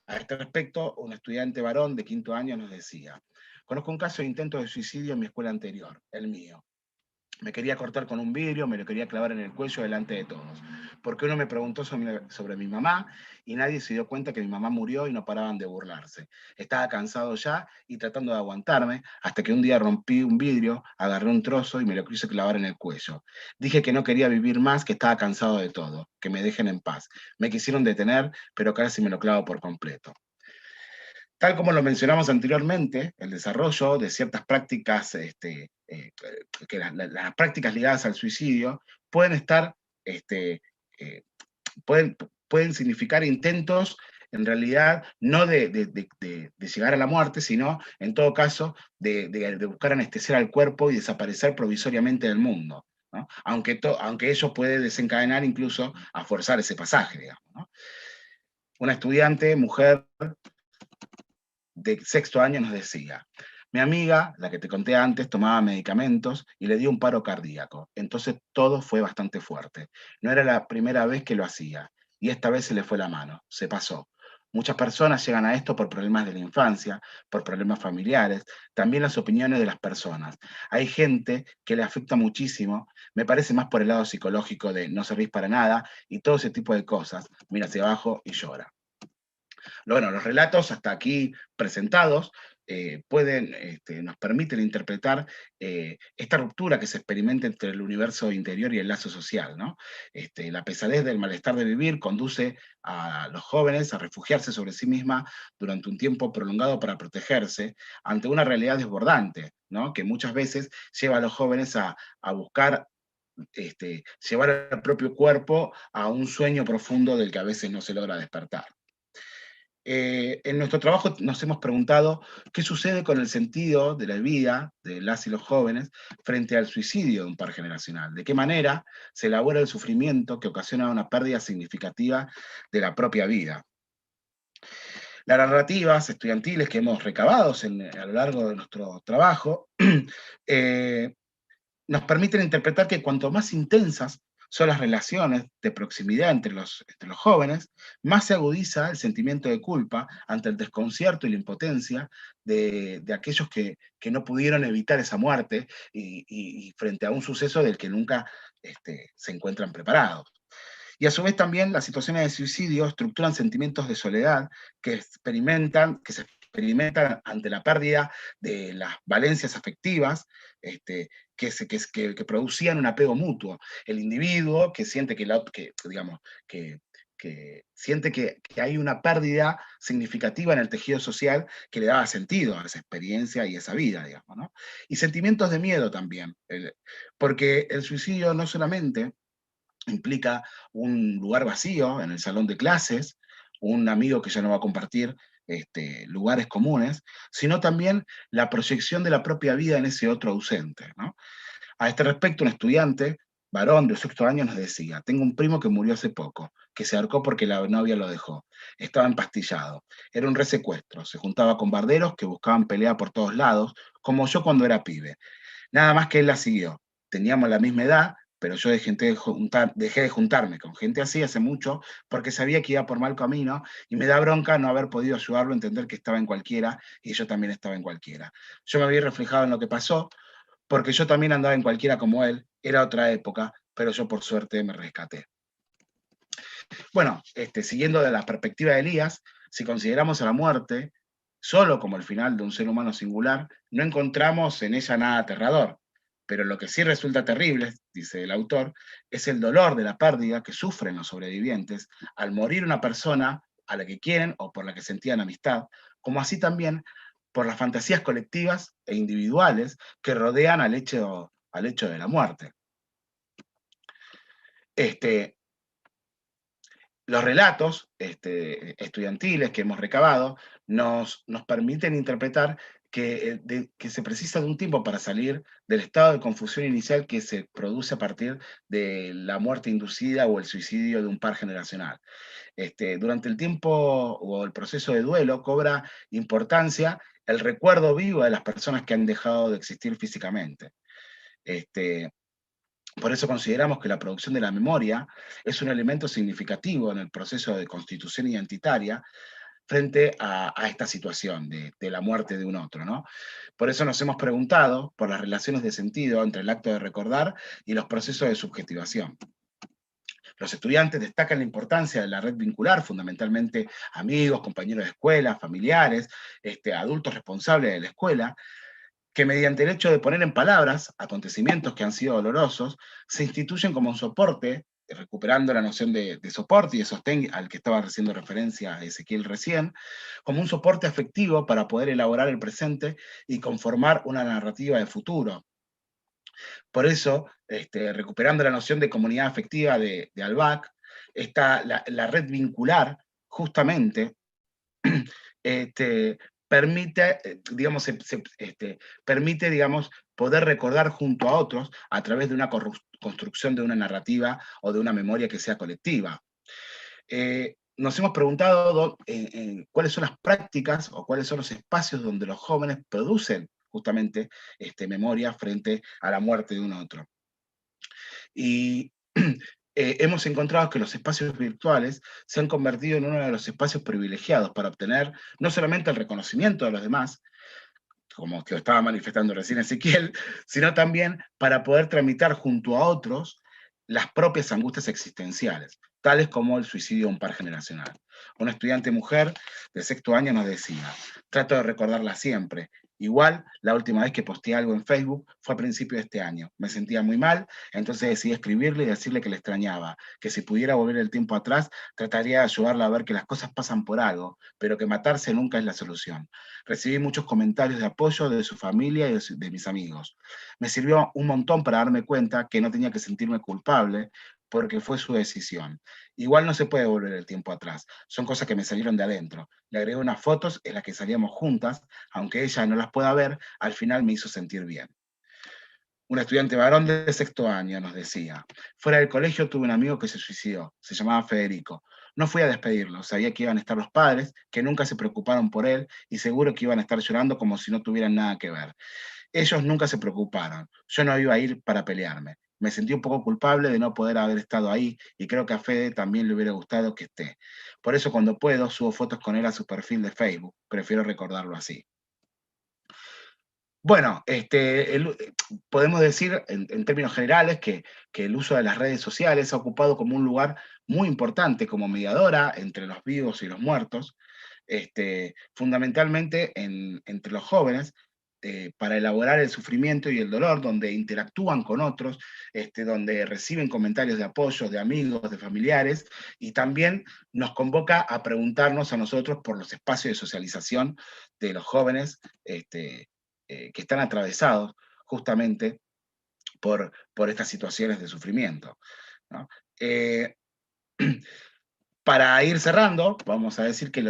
A este respecto, un estudiante varón de 5º año nos decía: conozco un caso de intento de suicidio en mi escuela anterior, el mío. Me quería cortar con un vidrio, me lo quería clavar en el cuello delante de todos. Porque uno me preguntó sobre mi mamá y nadie se dio cuenta que mi mamá murió y no paraban de burlarse. Estaba cansado ya y tratando de aguantarme, hasta que un día rompí un vidrio, agarré un trozo y me lo quise clavar en el cuello. Dije que no quería vivir más, que estaba cansado de todo, que me dejen en paz. Me quisieron detener, pero casi me lo clavo por completo. Tal como lo mencionamos anteriormente, el desarrollo de ciertas prácticas, que las prácticas ligadas al suicidio pueden estar, pueden significar intentos, en realidad, no de llegar a la muerte, sino, en todo caso, de buscar anestesiar al cuerpo y desaparecer provisoriamente del mundo, ¿no? Aunque ello puede desencadenar incluso a forzar ese pasaje, digamos, ¿no? Una estudiante, mujer, de 6º año nos decía: mi amiga, la que te conté antes, tomaba medicamentos y le dio un paro cardíaco. Entonces todo fue bastante fuerte. No era la primera vez que lo hacía y esta vez se le fue la mano, se pasó. Muchas personas llegan a esto por problemas de la infancia, por problemas familiares, también las opiniones de las personas. Hay gente que le afecta muchísimo, me parece más por el lado psicológico de no servís para nada y todo ese tipo de cosas. Mira hacia abajo y llora. Bueno, los relatos hasta aquí presentados nos permiten interpretar esta ruptura que se experimenta entre el universo interior y el lazo social, ¿no? La pesadez del malestar de vivir conduce a los jóvenes a refugiarse sobre sí misma durante un tiempo prolongado para protegerse ante una realidad desbordante, ¿no? Que muchas veces lleva a los jóvenes a buscar llevar al propio cuerpo a un sueño profundo del que a veces no se logra despertar. En nuestro trabajo nos hemos preguntado qué sucede con el sentido de la vida de las y los jóvenes frente al suicidio de un par generacional. De qué manera se elabora el sufrimiento que ocasiona una pérdida significativa de la propia vida. Las narrativas estudiantiles que hemos recabado a lo largo de nuestro trabajo nos permiten interpretar que cuanto más intensas son las relaciones de proximidad entre los jóvenes, más se agudiza el sentimiento de culpa ante el desconcierto y la impotencia de aquellos que no pudieron evitar esa muerte y frente a un suceso del que nunca se encuentran preparados. Y a su vez también las situaciones de suicidio estructuran sentimientos de soledad que se experimentan ante la pérdida de las valencias afectivas que producían un apego mutuo. El individuo que siente siente que hay una pérdida significativa en el tejido social que le daba sentido a esa experiencia y esa vida, digamos, ¿no? Y sentimientos de miedo también, porque el suicidio no solamente implica un lugar vacío en el salón de clases, un amigo que ya no va a compartir lugares comunes, sino también la proyección de la propia vida en ese otro ausente, ¿no? A este respecto, un estudiante, varón de 6º año, nos decía: tengo un primo que murió hace poco, que se ahorcó porque la novia lo dejó. Estaba empastillado. Era un resecuestro. Se juntaba con barderos que buscaban pelea por todos lados, como yo cuando era pibe. Nada más que él la siguió. Teníamos la misma edad, pero yo dejé de juntarme con gente así hace mucho, porque sabía que iba por mal camino, y me da bronca no haber podido ayudarlo a entender que estaba en cualquiera, y yo también estaba en cualquiera. Yo me vi reflejado en lo que pasó, porque yo también andaba en cualquiera como él, era otra época, pero yo por suerte me rescaté. Bueno, siguiendo de la perspectiva de Elías, si consideramos a la muerte solo como el final de un ser humano singular, no encontramos en ella nada aterrador. Pero lo que sí resulta terrible, dice el autor, es el dolor de la pérdida que sufren los sobrevivientes al morir una persona a la que quieren o por la que sentían amistad, como así también por las fantasías colectivas e individuales que rodean al hecho de la muerte. Los relatos estudiantiles que hemos recabado nos permiten interpretar que se precisa de un tiempo para salir del estado de confusión inicial que se produce a partir de la muerte inducida o el suicidio de un par generacional. Durante el tiempo o el proceso de duelo cobra importancia el recuerdo vivo de las personas que han dejado de existir físicamente. Por eso consideramos que la producción de la memoria es un elemento significativo en el proceso de constitución identitaria frente a esta situación de la muerte de un otro, ¿no? Por eso nos hemos preguntado por las relaciones de sentido entre el acto de recordar y los procesos de subjetivación. Los estudiantes destacan la importancia de la red vincular, fundamentalmente amigos, compañeros de escuela, familiares, adultos responsables de la escuela, que mediante el hecho de poner en palabras acontecimientos que han sido dolorosos, se instituyen como un soporte, recuperando la noción de soporte y de sostén al que estaba haciendo referencia Ezequiel recién, como un soporte afectivo para poder elaborar el presente y conformar una narrativa de futuro. Por eso, recuperando la noción de comunidad afectiva de Albac, está la red vincular, justamente, permite, digamos, poder recordar junto a otros a través de una construcción de una narrativa o de una memoria que sea colectiva. Nos hemos preguntado cuáles son las prácticas o cuáles son los espacios donde los jóvenes producen justamente memoria frente a la muerte de un otro. Y hemos encontrado que los espacios virtuales se han convertido en uno de los espacios privilegiados para obtener no solamente el reconocimiento de los demás, como que estaba manifestando recién Ezequiel, sino también para poder tramitar junto a otros las propias angustias existenciales, tales como el suicidio de un par generacional. Una estudiante mujer de sexto año nos decía: trato de recordarla siempre. Igual, la última vez que posteé algo en Facebook fue a principios de este año. Me sentía muy mal, entonces decidí escribirle y decirle que le extrañaba, que si pudiera volver el tiempo atrás, trataría de ayudarla a ver que las cosas pasan por algo, pero que matarse nunca es la solución. Recibí muchos comentarios de apoyo de su familia y de mis amigos. Me sirvió un montón para darme cuenta que no tenía que sentirme culpable, porque fue su decisión. Igual no se puede volver el tiempo atrás, son cosas que me salieron de adentro. Le agregué unas fotos en las que salíamos juntas, aunque ella no las pueda ver, al final me hizo sentir bien. Un estudiante varón de sexto año nos decía: fuera del colegio tuve un amigo que se suicidó, se llamaba Federico. No fui a despedirlo, sabía que iban a estar los padres, que nunca se preocuparon por él y seguro que iban a estar llorando como si no tuvieran nada que ver. Ellos nunca se preocuparon, yo no iba a ir para pelearme. Me sentí un poco culpable de no poder haber estado ahí y creo que a Fede también le hubiera gustado que esté. Por eso cuando puedo subo fotos con él a su perfil de Facebook, prefiero recordarlo así. Bueno, podemos decir en términos generales que el uso de las redes sociales ha ocupado como un lugar muy importante como mediadora entre los vivos y los muertos, fundamentalmente entre los jóvenes, para elaborar el sufrimiento y el dolor, donde interactúan con otros, donde reciben comentarios de apoyo de amigos, de familiares, y también nos convoca a preguntarnos a nosotros por los espacios de socialización de los jóvenes, que están atravesados justamente por estas situaciones de sufrimiento, ¿no? Para ir cerrando, vamos a decir que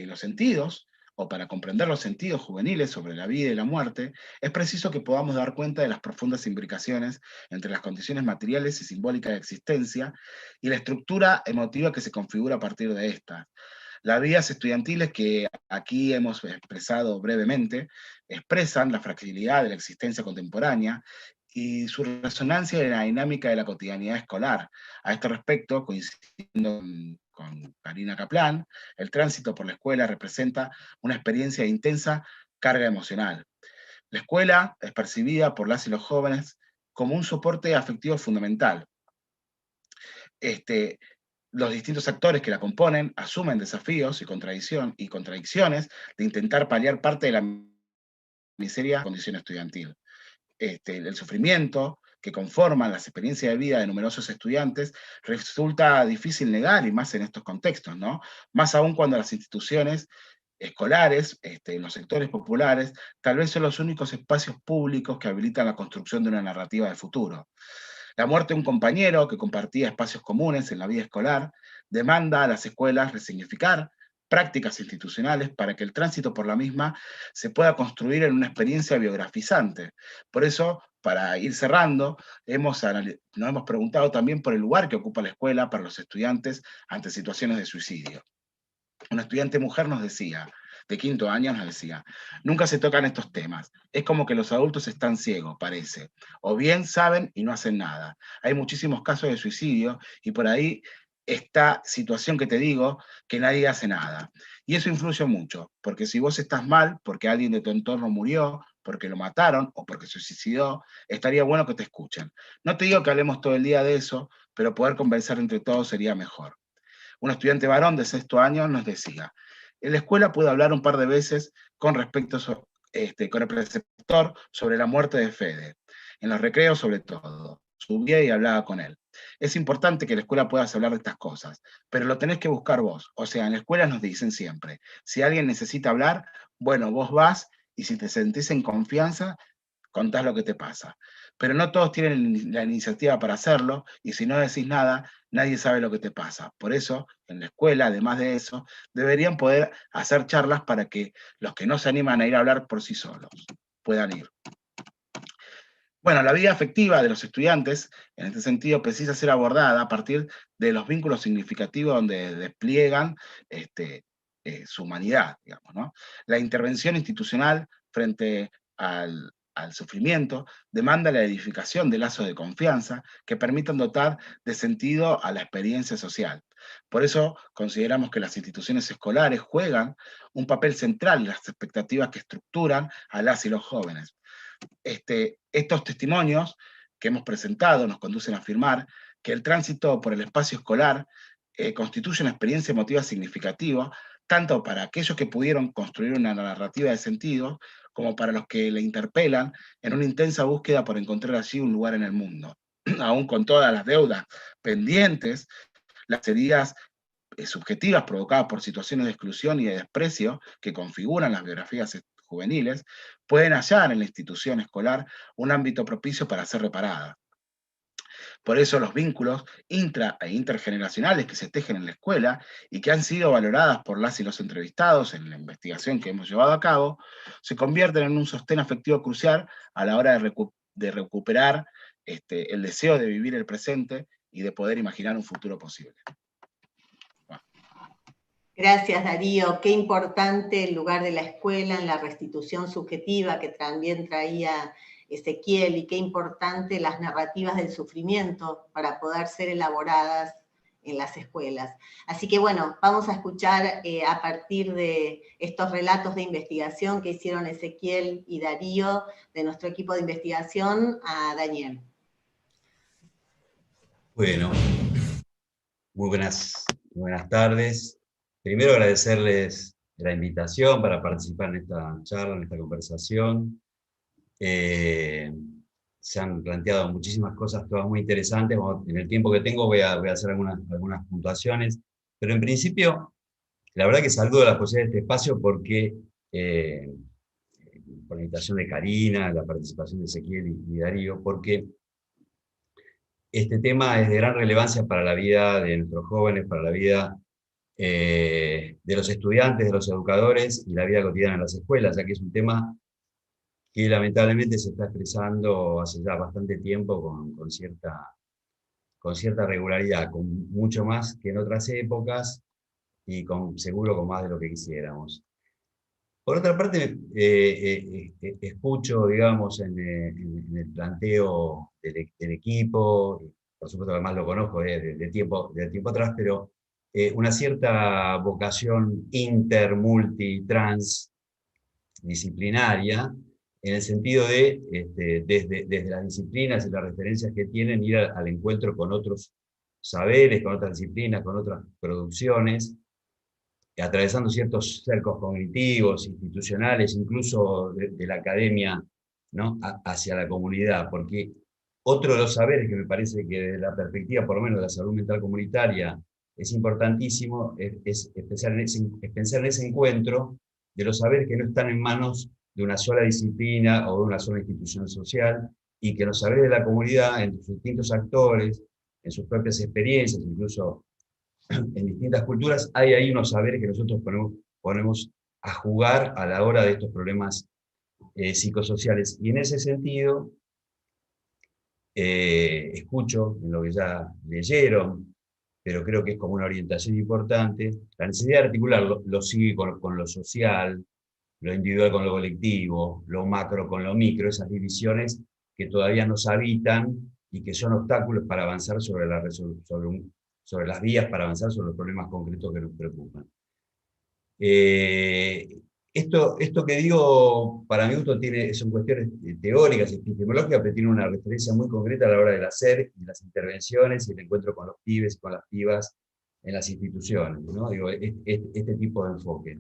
los sentidos, o para comprender los sentidos juveniles sobre la vida y la muerte, es preciso que podamos dar cuenta de las profundas imbricaciones entre las condiciones materiales y simbólicas de existencia y la estructura emotiva que se configura a partir de estas. Las vidas estudiantiles que aquí hemos expresado brevemente expresan la fragilidad de la existencia contemporánea y su resonancia en la dinámica de la cotidianidad escolar. A este respecto, coincidiendo con Karina Kaplan, el tránsito por la escuela representa una experiencia de intensa carga emocional. La escuela es percibida por las y los jóvenes como un soporte afectivo fundamental. Los distintos actores que la componen asumen desafíos y contradicciones de intentar paliar parte de la miseria de la condición estudiantil. El sufrimiento que conforman las experiencias de vida de numerosos estudiantes resulta difícil negar, y más en estos contextos, ¿no? Más aún cuando las instituciones escolares, en los sectores populares, tal vez son los únicos espacios públicos que habilitan la construcción de una narrativa de futuro. La muerte de un compañero que compartía espacios comunes en la vida escolar demanda a las escuelas resignificar prácticas institucionales para que el tránsito por la misma se pueda construir en una experiencia biografizante. Por eso, para ir cerrando, nos hemos preguntado también por el lugar que ocupa la escuela para los estudiantes ante situaciones de suicidio. Una estudiante mujer nos decía, de quinto año nos decía, nunca se tocan estos temas, es como que los adultos están ciegos, parece, o bien saben y no hacen nada. Hay muchísimos casos de suicidio y por ahí esta situación que te digo, que nadie hace nada. Y eso influye mucho, porque si vos estás mal, porque alguien de tu entorno murió, porque lo mataron o porque se suicidó, estaría bueno que te escuchen. No te digo que hablemos todo el día de eso, pero poder conversar entre todos sería mejor. Un estudiante varón de sexto año nos decía, en la escuela pude hablar un par de veces con con el preceptor sobre la muerte de Fede, en los recreos sobre todo. Subía y hablaba con él. Es importante que en la escuela puedas hablar de estas cosas, pero lo tenés que buscar vos. O sea, en la escuela nos dicen siempre, si alguien necesita hablar, bueno, vos vas y si te sentís en confianza, contás lo que te pasa. Pero no todos tienen la iniciativa para hacerlo, y si no decís nada, nadie sabe lo que te pasa. Por eso, en la escuela, además de eso, deberían poder hacer charlas para que los que no se animan a ir a hablar por sí solos puedan ir. Bueno, la vida afectiva de los estudiantes, en este sentido, precisa ser abordada a partir de los vínculos significativos donde despliegan su humanidad, digamos, ¿no? La intervención institucional frente al sufrimiento demanda la edificación de lazos de confianza que permitan dotar de sentido a la experiencia social. Por eso consideramos que las instituciones escolares juegan un papel central en las expectativas que estructuran a las y los jóvenes. Estos testimonios que hemos presentado nos conducen a afirmar que el tránsito por el espacio escolar constituye una experiencia emotiva significativa, tanto para aquellos que pudieron construir una narrativa de sentido, como para los que le interpelan en una intensa búsqueda por encontrar allí un lugar en el mundo. Aún con todas las deudas pendientes, las heridas subjetivas provocadas por situaciones de exclusión y de desprecio que configuran las biografías juveniles, pueden hallar en la institución escolar un ámbito propicio para ser reparada. Por eso los vínculos intra e intergeneracionales que se tejen en la escuela y que han sido valoradas por las y los entrevistados en la investigación que hemos llevado a cabo, se convierten en un sostén afectivo crucial a la hora de recuperar el deseo de vivir el presente y de poder imaginar un futuro posible. Gracias, Darío. Qué importante el lugar de la escuela en la restitución subjetiva que también traía Ezequiel, y qué importante las narrativas del sufrimiento para poder ser elaboradas en las escuelas. Así que bueno, vamos a escuchar a partir de estos relatos de investigación que hicieron Ezequiel y Darío de nuestro equipo de investigación a Daniel. Bueno, muy buenas tardes. Primero agradecerles la invitación para participar en esta charla, en esta conversación. Se han planteado muchísimas cosas, todas muy interesantes. En el tiempo que tengo voy a hacer algunas puntuaciones, pero en principio, la verdad que saludo la posibilidad de este espacio porque, por la invitación de Karina, la participación de Ezequiel y Darío, porque este tema es de gran relevancia para la vida de nuestros jóvenes, para la vida de los estudiantes, de los educadores y la vida cotidiana en las escuelas, ya que es un tema que lamentablemente se está expresando hace ya bastante tiempo con cierta regularidad, con mucho más que en otras épocas y seguro con más de lo que quisiéramos. Por otra parte, escucho, digamos, en el planteo del equipo, por supuesto además lo conozco de tiempo atrás, pero una cierta vocación multi, transdisciplinaria, en el sentido de, desde las disciplinas y las referencias que tienen, ir al encuentro con otros saberes, con otras disciplinas, con otras producciones, atravesando ciertos cercos cognitivos, institucionales, incluso de la academia, ¿no? Hacia la comunidad, porque otro de los saberes que me parece que desde la perspectiva, por lo menos de la salud mental comunitaria, es importantísimo, es pensar en ese encuentro de los saberes que no están en manos de una sola disciplina o de una sola institución social, y que los saberes de la comunidad, en sus distintos actores, en sus propias experiencias, incluso en distintas culturas, hay ahí unos saberes que nosotros ponemos a jugar a la hora de estos problemas psicosociales. Y en ese sentido, escucho en lo que ya leyeron, pero creo que es como una orientación importante, la necesidad de articular lo psíquico con lo social, lo individual con lo colectivo, lo macro con lo micro, esas divisiones que todavía nos habitan y que son obstáculos para avanzar sobre las vías para avanzar sobre los problemas concretos que nos preocupan. Esto que digo, para mi gusto, son cuestiones teóricas y epistemológicas, pero tiene una referencia muy concreta a la hora del hacer y las intervenciones y el encuentro con los pibes y con las pibas en las instituciones, ¿no? Digo, este tipo de enfoque.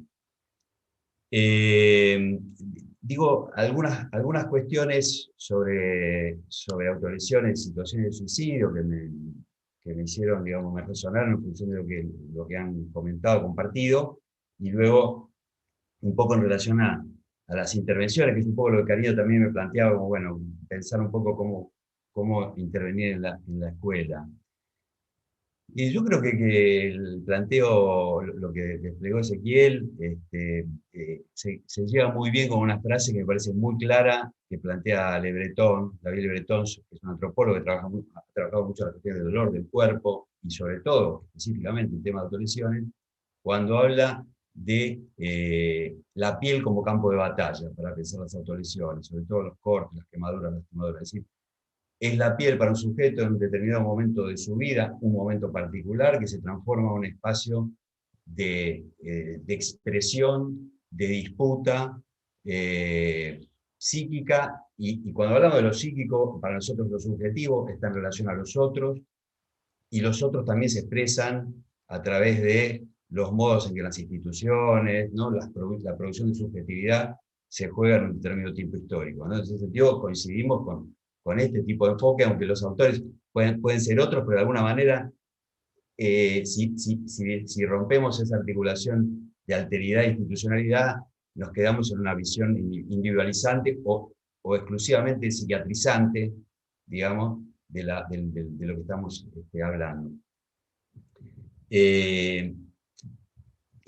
Digo, algunas cuestiones sobre autolesiones, situaciones de suicidio que me hicieron, digamos, me resonaron en función de lo que han comentado, compartido, y luego un poco en relación a las intervenciones, que es un poco lo que Karina también me planteaba, como, bueno, pensar un poco cómo intervenir en la escuela. Y yo creo que el planteo, lo que desplegó Ezequiel, se lleva muy bien con una frase que me parece muy clara, que plantea Le Breton, David Le Breton, que es un antropólogo que ha trabajado mucho en la cuestión del dolor del cuerpo, y sobre todo, específicamente, el tema de autolesiones, cuando habla de la piel como campo de batalla para pensar las autolesiones, sobre todo los cortes, las quemaduras, lastimaduras. Es decir, es la piel para un sujeto en un determinado momento de su vida, un momento particular que se transforma en un espacio de expresión, de disputa psíquica, y cuando hablamos de lo psíquico, para nosotros lo subjetivo está en relación a los otros, y los otros también se expresan a través de los modos en que las instituciones, ¿no? la producción de subjetividad se juega en un determinado tiempo histórico, ¿no? En ese sentido coincidimos con este tipo de enfoque, aunque los autores pueden ser otros, pero de alguna manera, si rompemos esa articulación de alteridad e institucionalidad, nos quedamos en una visión individualizante o exclusivamente psiquiatrizante, digamos, de lo que estamos hablando.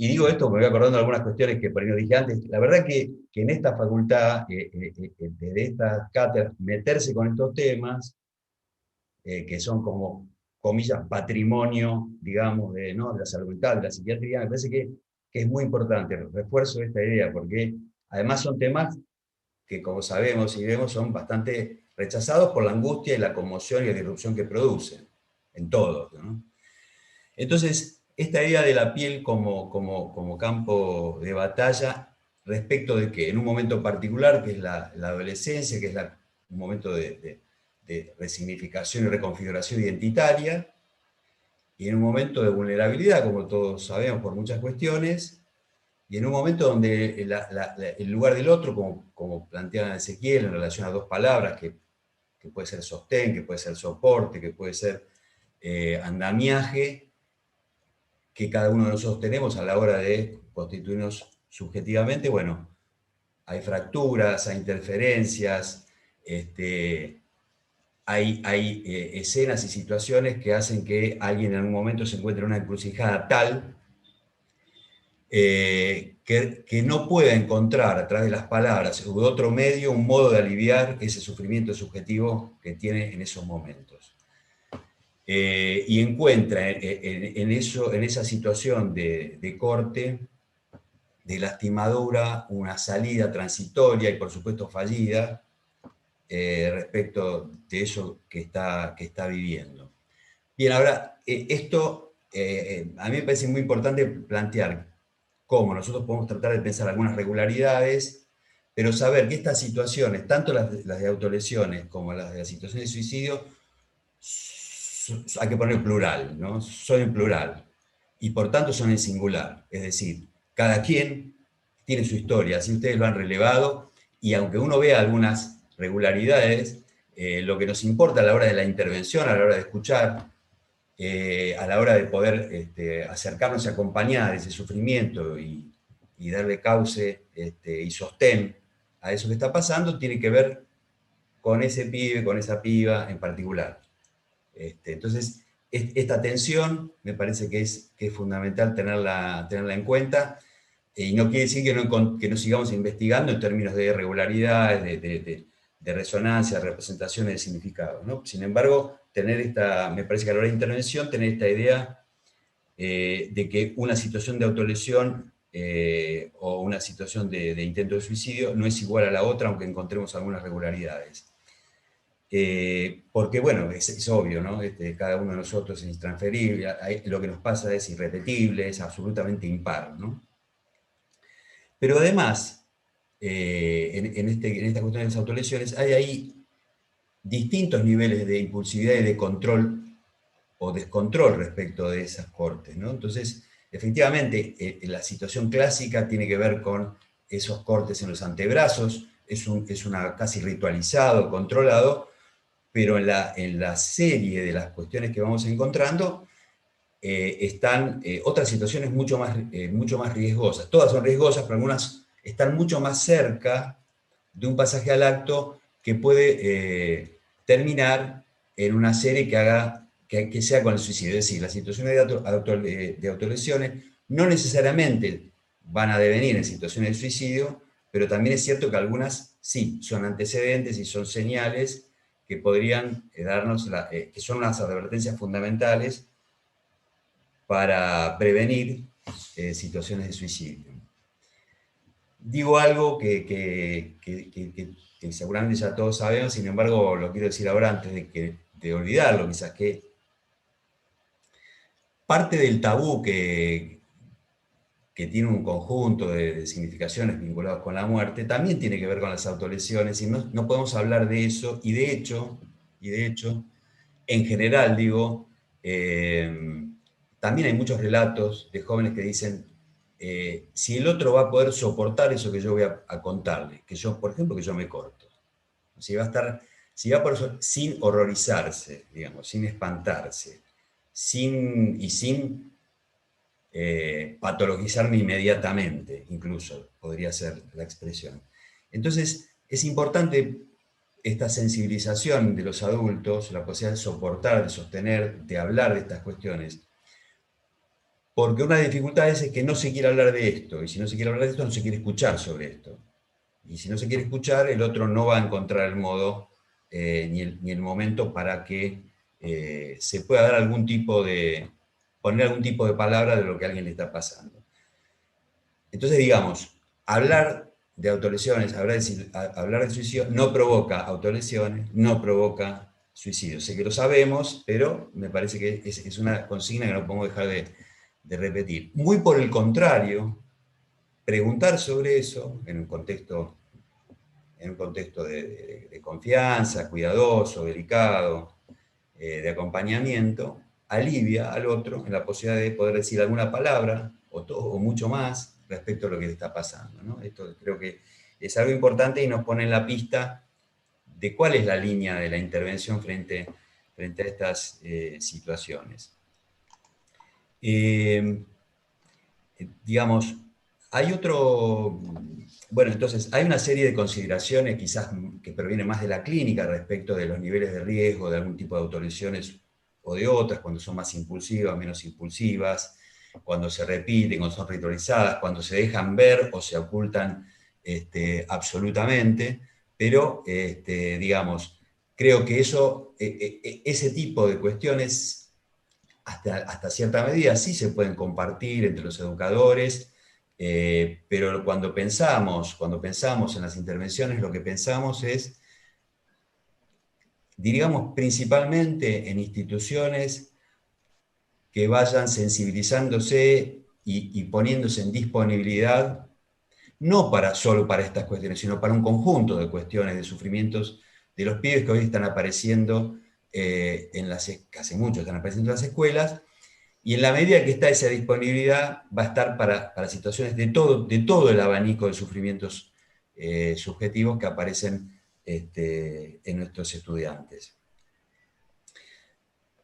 Y digo esto, me voy acordando de algunas cuestiones que por ahí no dije antes. La verdad que en esta facultad, desde estas cátedras, meterse con estos temas, que son como, comillas, patrimonio, digamos, ¿no? de la salud mental, de la psiquiatría, me parece que es muy importante. Refuerzo esta idea, porque además son temas que, como sabemos y vemos, son bastante rechazados por la angustia y la conmoción y la disrupción que producen, en todos, ¿no? Entonces, esta idea de la piel como campo de batalla, respecto de que en un momento particular, que es la adolescencia, que es un momento de resignificación y reconfiguración identitaria, y en un momento de vulnerabilidad, como todos sabemos por muchas cuestiones, y en un momento donde el lugar del otro, como plantea Ezequiel en relación a dos palabras, que puede ser sostén, que puede ser soporte, que puede ser andamiaje, que cada uno de nosotros tenemos a la hora de constituirnos subjetivamente, bueno, hay fracturas, hay interferencias, hay escenas y situaciones que hacen que alguien en un momento se encuentre en una encrucijada tal que no pueda encontrar a través de las palabras o de otro medio un modo de aliviar ese sufrimiento subjetivo que tiene en esos momentos. Y encuentra en esa situación de corte de lastimadura, una salida transitoria y por supuesto fallida respecto de eso que está viviendo. Bien, ahora, esto a mí me parece muy importante plantear cómo nosotros podemos tratar de pensar algunas regularidades, pero saber que estas situaciones, tanto las de autolesiones como las de las situaciones de suicidio, hay que poner plural, ¿no? Son en plural, y por tanto son en singular, es decir, cada quien tiene su historia, así ustedes lo han relevado, y aunque uno vea algunas regularidades, lo que nos importa a la hora de la intervención, a la hora de escuchar, a la hora de poder acercarnos y acompañar ese sufrimiento y darle cauce y sostén a eso que está pasando, tiene que ver con ese pibe, con esa piba en particular. Entonces, esta tensión me parece que es fundamental tenerla en cuenta, y no quiere decir que no sigamos investigando en términos de regularidades, de resonancia, de representaciones de significados, ¿no? Sin embargo, me parece que a la hora de intervención, tener esta idea de que una situación de autolesión o una situación de intento de suicidio no es igual a la otra, aunque encontremos algunas regularidades. Porque, bueno, es obvio, ¿no? Cada uno de nosotros es intransferible, lo que nos pasa es irrepetible, es absolutamente impar, ¿no? Pero además, en esta cuestión de las autolesiones, hay ahí distintos niveles de impulsividad y de control o descontrol respecto de esas cortes, ¿no? Entonces, efectivamente, la situación clásica tiene que ver con esos cortes en los antebrazos, es una casi ritualizado, controlado, pero en la serie de las cuestiones que vamos encontrando están otras situaciones mucho más riesgosas. Todas son riesgosas, pero algunas están mucho más cerca de un pasaje al acto que puede terminar en una serie que sea con el suicidio. Es decir, las situaciones de autolesiones no necesariamente van a devenir en situaciones de suicidio, pero también es cierto que algunas sí, son antecedentes y son señales que podrían darnos, que son unas advertencias fundamentales para prevenir situaciones de suicidio. Digo algo que seguramente ya todos sabemos, sin embargo lo quiero decir ahora antes de olvidarlo, quizás, que parte del tabú que tiene un conjunto de significaciones vinculadas con la muerte, también tiene que ver con las autolesiones, y no podemos hablar de eso, y de hecho, en general digo, también hay muchos relatos de jóvenes que dicen, si el otro va a poder soportar eso que yo voy a contarle, por ejemplo, que yo me corto, si va a poder, sin horrorizarse, digamos, sin espantarse, sin patologizarme inmediatamente, incluso podría ser la expresión. Entonces, es importante esta sensibilización de los adultos, la posibilidad de soportar, de sostener, de hablar de estas cuestiones, porque una dificultad es que no se quiere hablar de esto, y si no se quiere hablar de esto, no se quiere escuchar sobre esto. Y si no se quiere escuchar, el otro no va a encontrar el modo ni el momento para que se pueda dar poner algún tipo de palabra de lo que a alguien le está pasando. Entonces, digamos, hablar de autolesiones, hablar de suicidio, no provoca autolesiones, no provoca suicidio. Sé que lo sabemos, pero me parece que es una consigna que no podemos dejar de repetir. Muy por el contrario, preguntar sobre eso en un contexto de confianza, cuidadoso, delicado, de acompañamiento, alivia al otro en la posibilidad de poder decir alguna palabra o mucho más respecto a lo que le está pasando, ¿no? Esto creo que es algo importante y nos pone en la pista de cuál es la línea de la intervención frente a estas situaciones. Digamos, entonces hay una serie de consideraciones quizás que provienen más de la clínica respecto de los niveles de riesgo de algún tipo de autolesiones o de otras, cuando son más impulsivas, menos impulsivas, cuando se repiten, cuando son ritualizadas, cuando se dejan ver o se ocultan absolutamente, pero digamos, creo que ese tipo de cuestiones hasta cierta medida sí se pueden compartir entre los educadores, Pero cuando pensamos en las intervenciones, lo que pensamos es, diríamos, principalmente en instituciones que vayan sensibilizándose y poniéndose en disponibilidad, no solo para estas cuestiones, sino para un conjunto de cuestiones, de sufrimientos de los pibes que hoy están apareciendo, que hace mucho están apareciendo en las escuelas, y en la medida que está esa disponibilidad, va a estar para situaciones de todo el abanico de sufrimientos subjetivos que aparecen en nuestros estudiantes.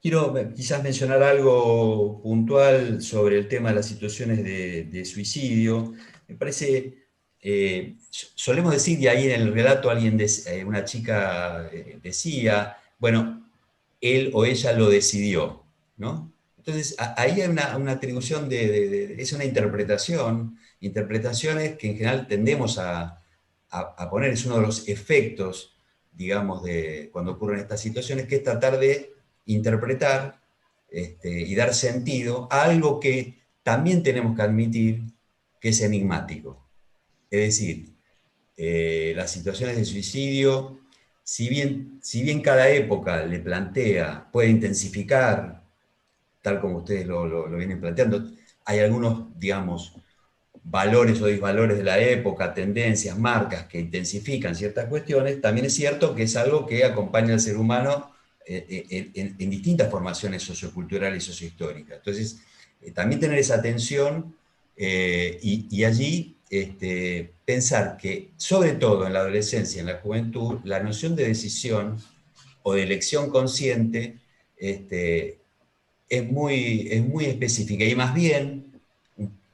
Quiero quizás mencionar algo puntual sobre el tema de las situaciones de suicidio. Me parece, solemos decir, y ahí en el relato una chica decía, bueno, él o ella lo decidió, ¿no? Entonces, ahí hay una atribución es una interpretación, interpretaciones que en general tendemos a poner, es uno de los efectos, digamos, de cuando ocurren estas situaciones, que es tratar de interpretar y dar sentido a algo que también tenemos que admitir que es enigmático. Es decir, las situaciones de suicidio, si bien cada época le plantea, puede intensificar, tal como ustedes lo vienen planteando, hay algunos, digamos, valores o disvalores de la época, tendencias, marcas que intensifican ciertas cuestiones, también es cierto que es algo que acompaña al ser humano en distintas formaciones socioculturales y sociohistóricas. Entonces, también tener esa atención y allí pensar que, sobre todo en la adolescencia, en la juventud, la noción de decisión o de elección consciente es muy específica. Y más bien,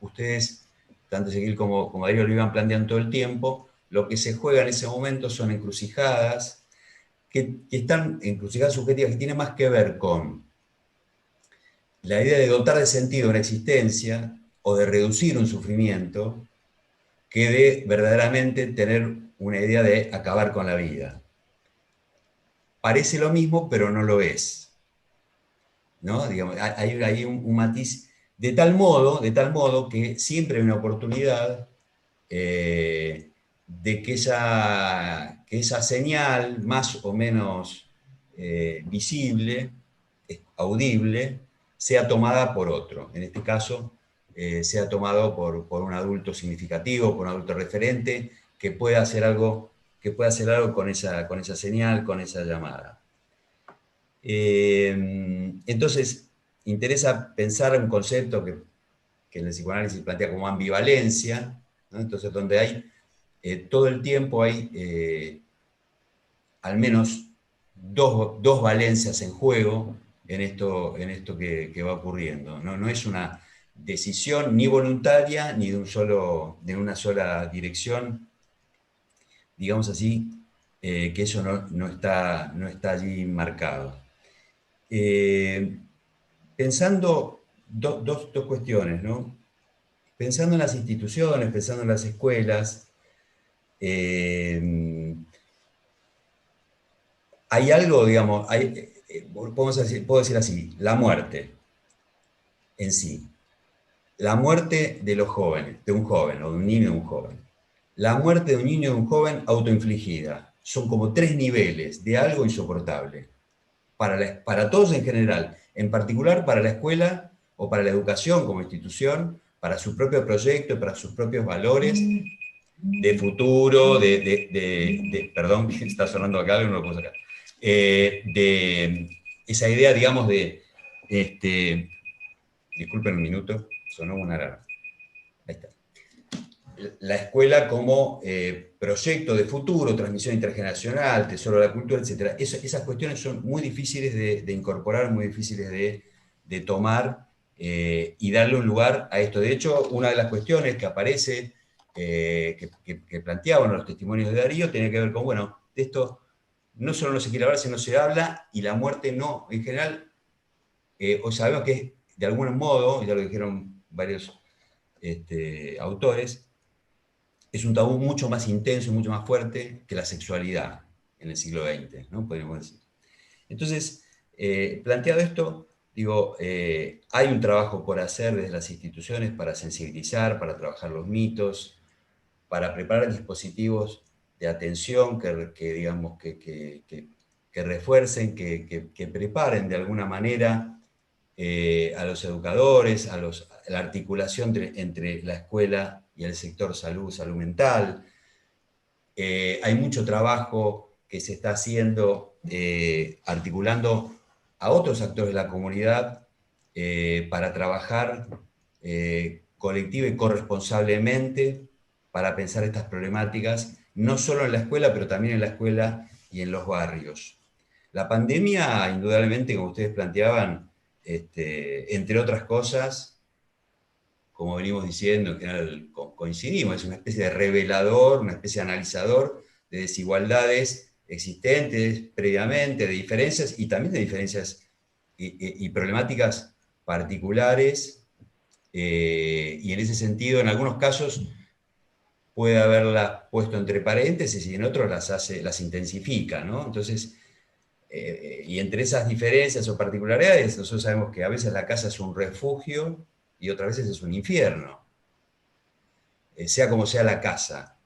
ustedes, tanto Ezequiel como Darío, lo iban planteando todo el tiempo, lo que se juega en ese momento son encrucijadas, que están encrucijadas subjetivas, que tienen más que ver con la idea de dotar de sentido una existencia o de reducir un sufrimiento, que de verdaderamente tener una idea de acabar con la vida. Parece lo mismo, pero no lo es, ¿no? Digamos, hay un matiz de tal modo que siempre hay una oportunidad de que esa señal más o menos visible, audible, sea tomada por otro. En este caso, sea tomado por un adulto significativo, por un adulto referente, que pueda hacer algo con esa señal, con esa llamada. Entonces, interesa pensar un concepto que en el psicoanálisis plantea como ambivalencia, ¿no? Entonces, donde hay todo el tiempo hay al menos dos valencias en juego en esto que va ocurriendo. No es una decisión ni voluntaria ni de una sola dirección, digamos así, que eso no está allí marcado. Pensando dos cuestiones, ¿no? Pensando en las instituciones, pensando en las escuelas, hay algo, digamos, puedo decir así, la muerte en sí. La muerte de los jóvenes, de un joven, o de un niño o de un joven. La muerte de un niño o de un joven autoinfligida. Son como 3 niveles de algo insoportable. Para todos en general, en particular para la escuela o para la educación como institución, para su propio proyecto, para sus propios valores de futuro, perdón, está sonando acá algo, no lo puedo sacar. De esa idea, digamos, disculpen un minuto, sonó una alarma. Ahí está. La escuela como proyecto de futuro, transmisión intergeneracional, tesoro de la cultura, etc. Esas cuestiones son muy difíciles de incorporar, muy difíciles de tomar y darle un lugar a esto. De hecho, una de las cuestiones que aparece, que planteaban los testimonios de Darío, tiene que ver con, bueno, de esto no solo no se quiere hablar, sino se habla, y la muerte no, en general, hoy sabemos que de algún modo, ya lo dijeron varios autores, es un tabú mucho más intenso y mucho más fuerte que la sexualidad en el siglo XX, ¿no? Podríamos decir. Entonces, planteado esto, digo, hay un trabajo por hacer desde las instituciones para sensibilizar, para trabajar los mitos, para preparar dispositivos de atención digamos, que refuercen, que preparen de alguna manera a los educadores, a la articulación entre la escuela y el sector salud, salud mental. Hay mucho trabajo que se está haciendo articulando a otros actores de la comunidad para trabajar colectiva y corresponsablemente para pensar estas problemáticas, no solo en la escuela, pero también en la escuela y en los barrios. La pandemia, indudablemente, como ustedes planteaban, entre otras cosas, como venimos diciendo, en general coincidimos, es una especie de revelador, una especie de analizador de desigualdades existentes previamente, de diferencias y también de diferencias y problemáticas particulares, y en ese sentido, en algunos casos, puede haberlas puesto entre paréntesis y en otros las intensifica, ¿no? Entonces, y entre esas diferencias o particularidades, nosotros sabemos que a veces la casa es un refugio y otras veces es un infierno. Sea como sea la casa,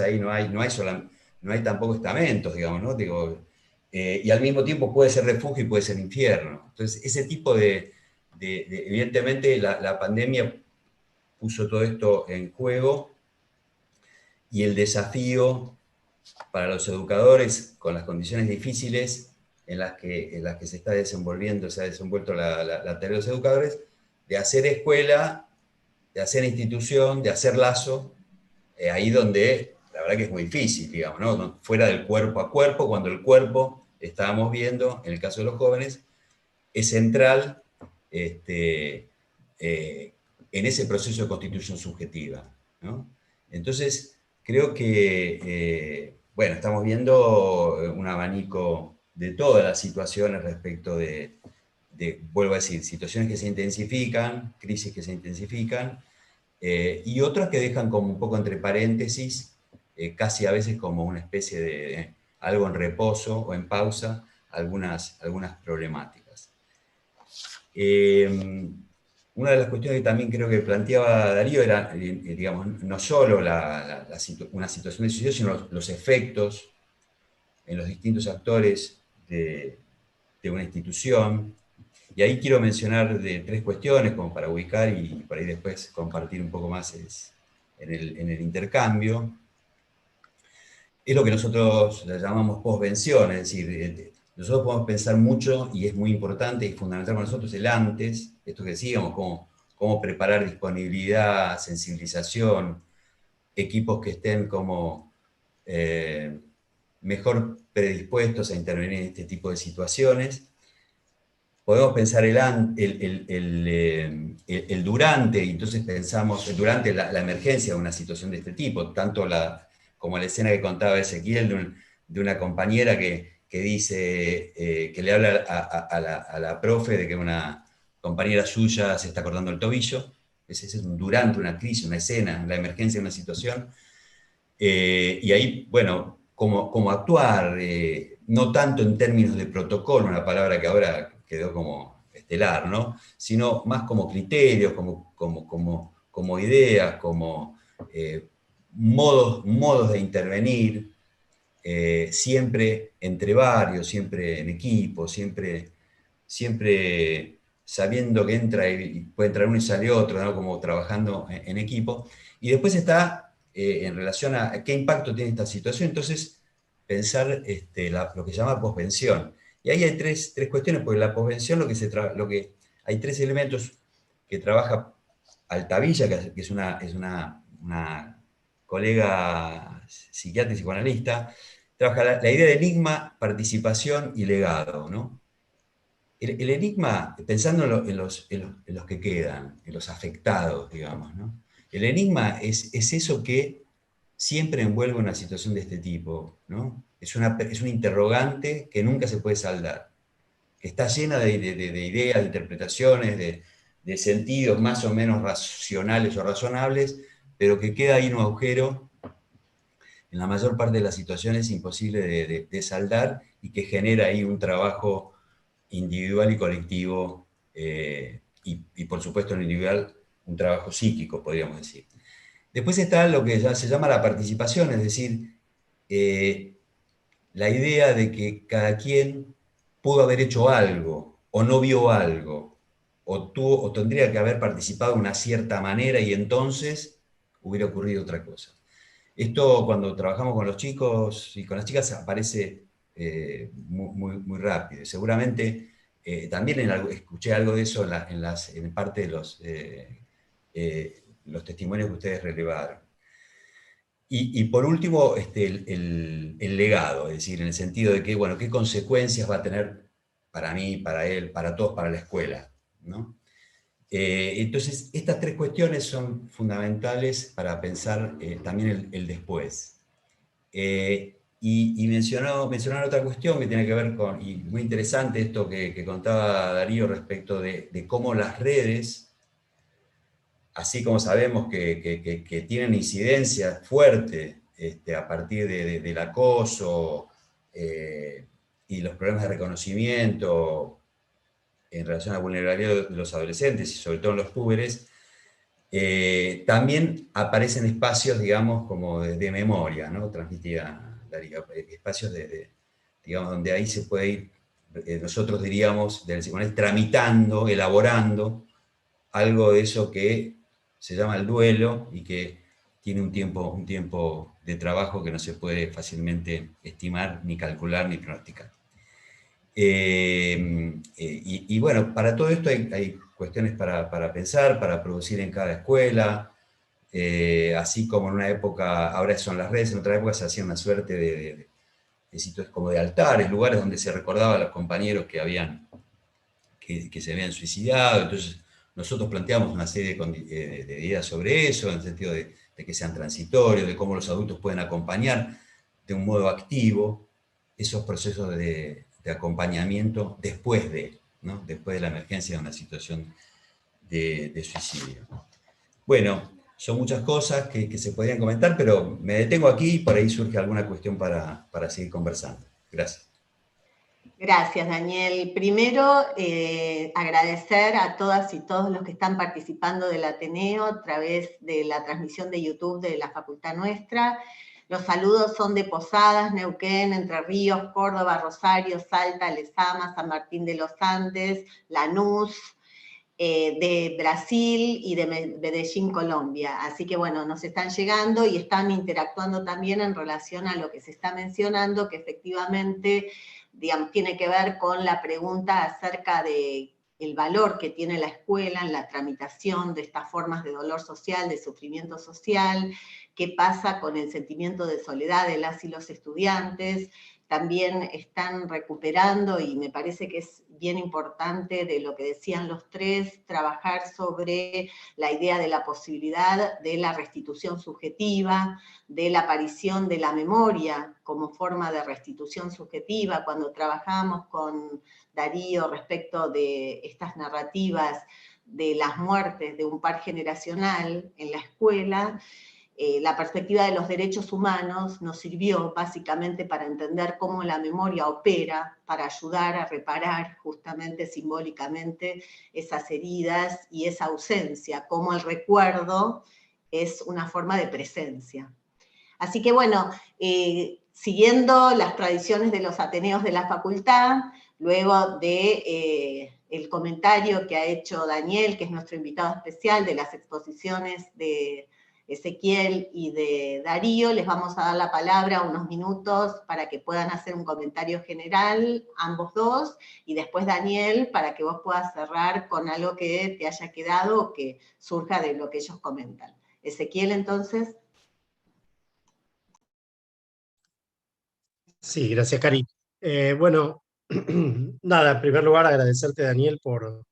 ahí no hay tampoco estamentos, digamos, ¿no? Digo, y al mismo tiempo puede ser refugio y puede ser infierno. Entonces, ese tipo evidentemente la pandemia puso todo esto en juego, y el desafío para los educadores con las condiciones difíciles en las que se ha desenvuelto la tarea de los educadores, de hacer escuela, de hacer institución, de hacer lazo, ahí donde la verdad que es muy difícil, digamos, ¿no? Fuera del cuerpo a cuerpo, cuando el cuerpo, estábamos viendo, en el caso de los jóvenes, es central en ese proceso de constitución subjetiva, ¿no? Entonces, creo que, bueno, estamos viendo un abanico de todas las situaciones respecto vuelvo a decir, situaciones que se intensifican, crisis que se intensifican, y otras que dejan como un poco entre paréntesis, casi a veces como una especie de algo en reposo o en pausa, algunas problemáticas. Una de las cuestiones que también creo que planteaba Darío era, digamos, no solo una situación de suicidio, sino los efectos en los distintos actores de una institución. Y ahí quiero mencionar tres cuestiones como para ubicar y por ahí después compartir un poco más en el intercambio. Es lo que nosotros llamamos posvención, es decir, nosotros podemos pensar mucho, y es muy importante y fundamental para nosotros, el antes, esto que decíamos, cómo preparar disponibilidad, sensibilización, equipos que estén como mejor predispuestos a intervenir en este tipo de situaciones. Podemos pensar el durante, y entonces pensamos durante la emergencia de una situación de este tipo, tanto como la escena que contaba Ezequiel de una compañera que dice, que le habla a la profe de que una compañera suya se está cortando el tobillo. Ese es un durante, una crisis, una escena, la emergencia de una situación. Y ahí, bueno, cómo actuar, no tanto en términos de protocolo, una palabra que ahora quedó como estelar, ¿no? Sino más como criterios, como ideas, como modos de intervenir, siempre entre varios, siempre en equipo, siempre sabiendo que puede entrar uno y sale otro, ¿no? Como trabajando en equipo. Y después está, en relación a qué impacto tiene esta situación, entonces pensar lo que se llama posvención. Y ahí hay tres cuestiones, porque la posvención hay tres elementos que trabaja Altavilla, que es una colega psiquiatra y psicoanalista, trabaja la idea de enigma, participación y legado, ¿no? El enigma, pensando en los que quedan, en los afectados, digamos, ¿no? El enigma es eso que siempre envuelve una situación de este tipo, ¿no? Es un interrogante que nunca se puede saldar, que está llena de ideas, de interpretaciones, de sentidos más o menos racionales o razonables, pero que queda ahí en un agujero, en la mayor parte de las situaciones imposible de saldar, y que genera ahí un trabajo individual y colectivo, y por supuesto en lo individual un trabajo psíquico, podríamos decir. Después está lo que ya se llama la participación, es decir, la idea de que cada quien pudo haber hecho algo, o no vio algo, o tendría que haber participado de una cierta manera y entonces hubiera ocurrido otra cosa. Esto cuando trabajamos con los chicos y con las chicas aparece muy rápido. Seguramente también escuché algo de eso en parte de los testimonios que ustedes relevaron. Y por último, el legado, es decir, en el sentido de que, bueno, qué consecuencias va a tener para mí, para él, para todos, para la escuela, ¿no? Entonces, estas tres cuestiones son fundamentales para pensar también el después. Y mencionar otra cuestión que tiene que ver con, y muy interesante esto que contaba Darío respecto de cómo las redes, así como sabemos que tienen incidencia fuerte a partir del acoso y los problemas de reconocimiento en relación a la vulnerabilidad de los adolescentes y sobre todo en los púberes, también aparecen espacios, digamos, como de memoria, ¿no? Transmitía Darío, espacios digamos, donde ahí se puede ir, nosotros diríamos, del psicoanálisis, tramitando, elaborando algo de eso que se llama el duelo y que tiene un tiempo de trabajo que no se puede fácilmente estimar, ni calcular, ni pronosticar. Y bueno, para todo esto hay cuestiones para pensar, para producir en cada escuela, así como en una época, ahora son las redes, en otra época se hacía una suerte de sitios como de altares, lugares donde se recordaba a los compañeros que se habían suicidado. Entonces nosotros planteamos una serie de ideas sobre eso, en el sentido de que sean transitorios, de cómo los adultos pueden acompañar de un modo activo esos procesos de acompañamiento después ¿no? Después de la emergencia de una situación de suicidio. Bueno, son muchas cosas que se podrían comentar, pero me detengo aquí y por ahí surge alguna cuestión para seguir conversando. Gracias. Gracias, Daniel. Primero, agradecer a todas y todos los que están participando del Ateneo a través de la transmisión de YouTube de la Facultad Nuestra. Los saludos son de Posadas, Neuquén, Entre Ríos, Córdoba, Rosario, Salta, Lezama, San Martín de los Andes, Lanús, de Brasil y de Medellín, Colombia. Así que bueno, nos están llegando y están interactuando también en relación a lo que se está mencionando, que efectivamente, digamos, tiene que ver con la pregunta acerca de el valor que tiene la escuela en la tramitación de estas formas de dolor social, de sufrimiento social, qué pasa con el sentimiento de soledad de las y los estudiantes. También están recuperando, y me parece que es bien importante de lo que decían los tres, trabajar sobre la idea de la posibilidad de la restitución subjetiva, de la aparición de la memoria como forma de restitución subjetiva. Cuando trabajamos con Darío respecto de estas narrativas de las muertes de un par generacional en la escuela, la perspectiva de los derechos humanos nos sirvió básicamente para entender cómo la memoria opera, para ayudar a reparar justamente simbólicamente esas heridas y esa ausencia, cómo el recuerdo es una forma de presencia. Así que bueno, siguiendo las tradiciones de los ateneos de la facultad, luego de el comentario que ha hecho Daniel, que es nuestro invitado especial, de las exposiciones de Ezequiel y de Darío, les vamos a dar la palabra unos minutos para que puedan hacer un comentario general, ambos dos, y después Daniel, para que vos puedas cerrar con algo que te haya quedado o que surja de lo que ellos comentan. Ezequiel, entonces. Sí, gracias, Cari. Bueno, nada, en primer lugar agradecerte, Daniel, por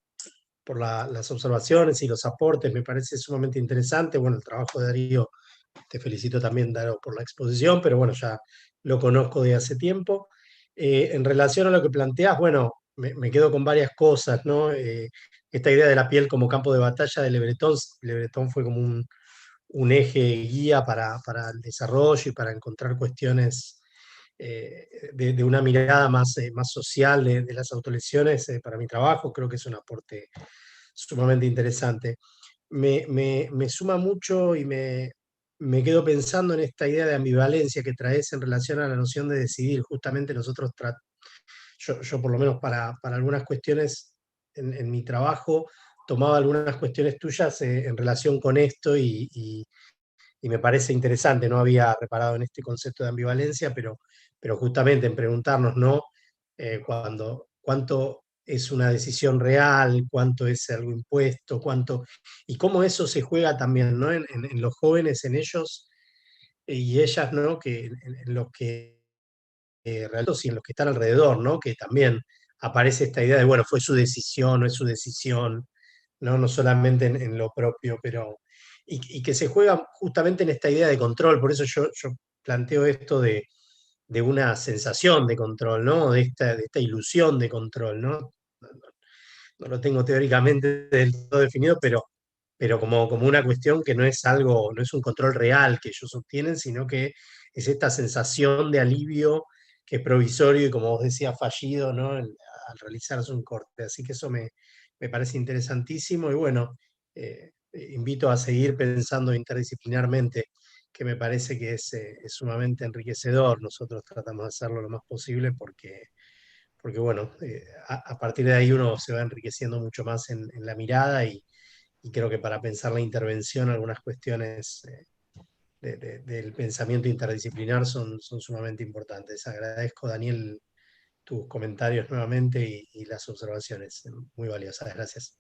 las observaciones y los aportes, me parece sumamente interesante. Bueno, el trabajo de Darío, te felicito también, Darío, por la exposición, pero bueno, ya lo conozco de hace tiempo. En relación a lo que planteás, bueno, me quedo con varias cosas, ¿no? Esta idea de la piel como campo de batalla de Le Breton fue como un eje guía para el desarrollo y para encontrar cuestiones de una mirada más, más social de las autolesiones para mi trabajo. Creo que es un aporte sumamente interesante. Me suma mucho y me quedo pensando en esta idea de ambivalencia que traes en relación a la noción de decidir. Justamente nosotros, yo por lo menos para algunas cuestiones en mi trabajo, tomaba algunas cuestiones tuyas en relación con esto y me parece interesante. No había reparado en este concepto de ambivalencia, pero justamente en preguntarnos, ¿no? Cuánto es una decisión real, cuánto es algo impuesto, y cómo eso se juega también, ¿no? En los jóvenes, en ellos y ellas, ¿no? En los que realizados y en los que están alrededor, ¿no? Que también aparece esta idea de, bueno, fue su decisión, no es su decisión, ¿no? No solamente en lo propio, y que se juega justamente en esta idea de control. Por eso yo planteo esto de una sensación de control, ¿no? De esta ilusión de control, ¿no? No lo tengo teóricamente del todo definido, pero como una cuestión que no es algo, no es un control real que ellos obtienen, sino que es esta sensación de alivio que es provisorio y, como vos decías, fallido, ¿no? Al realizarse un corte. Así que eso me parece interesantísimo y bueno, invito a seguir pensando interdisciplinarmente, que me parece que es sumamente enriquecedor. Nosotros tratamos de hacerlo lo más posible porque bueno, a partir de ahí uno se va enriqueciendo mucho más en la mirada y creo que para pensar la intervención algunas cuestiones del pensamiento interdisciplinar son sumamente importantes. Agradezco, Daniel, tus comentarios nuevamente y las observaciones muy valiosas. Gracias.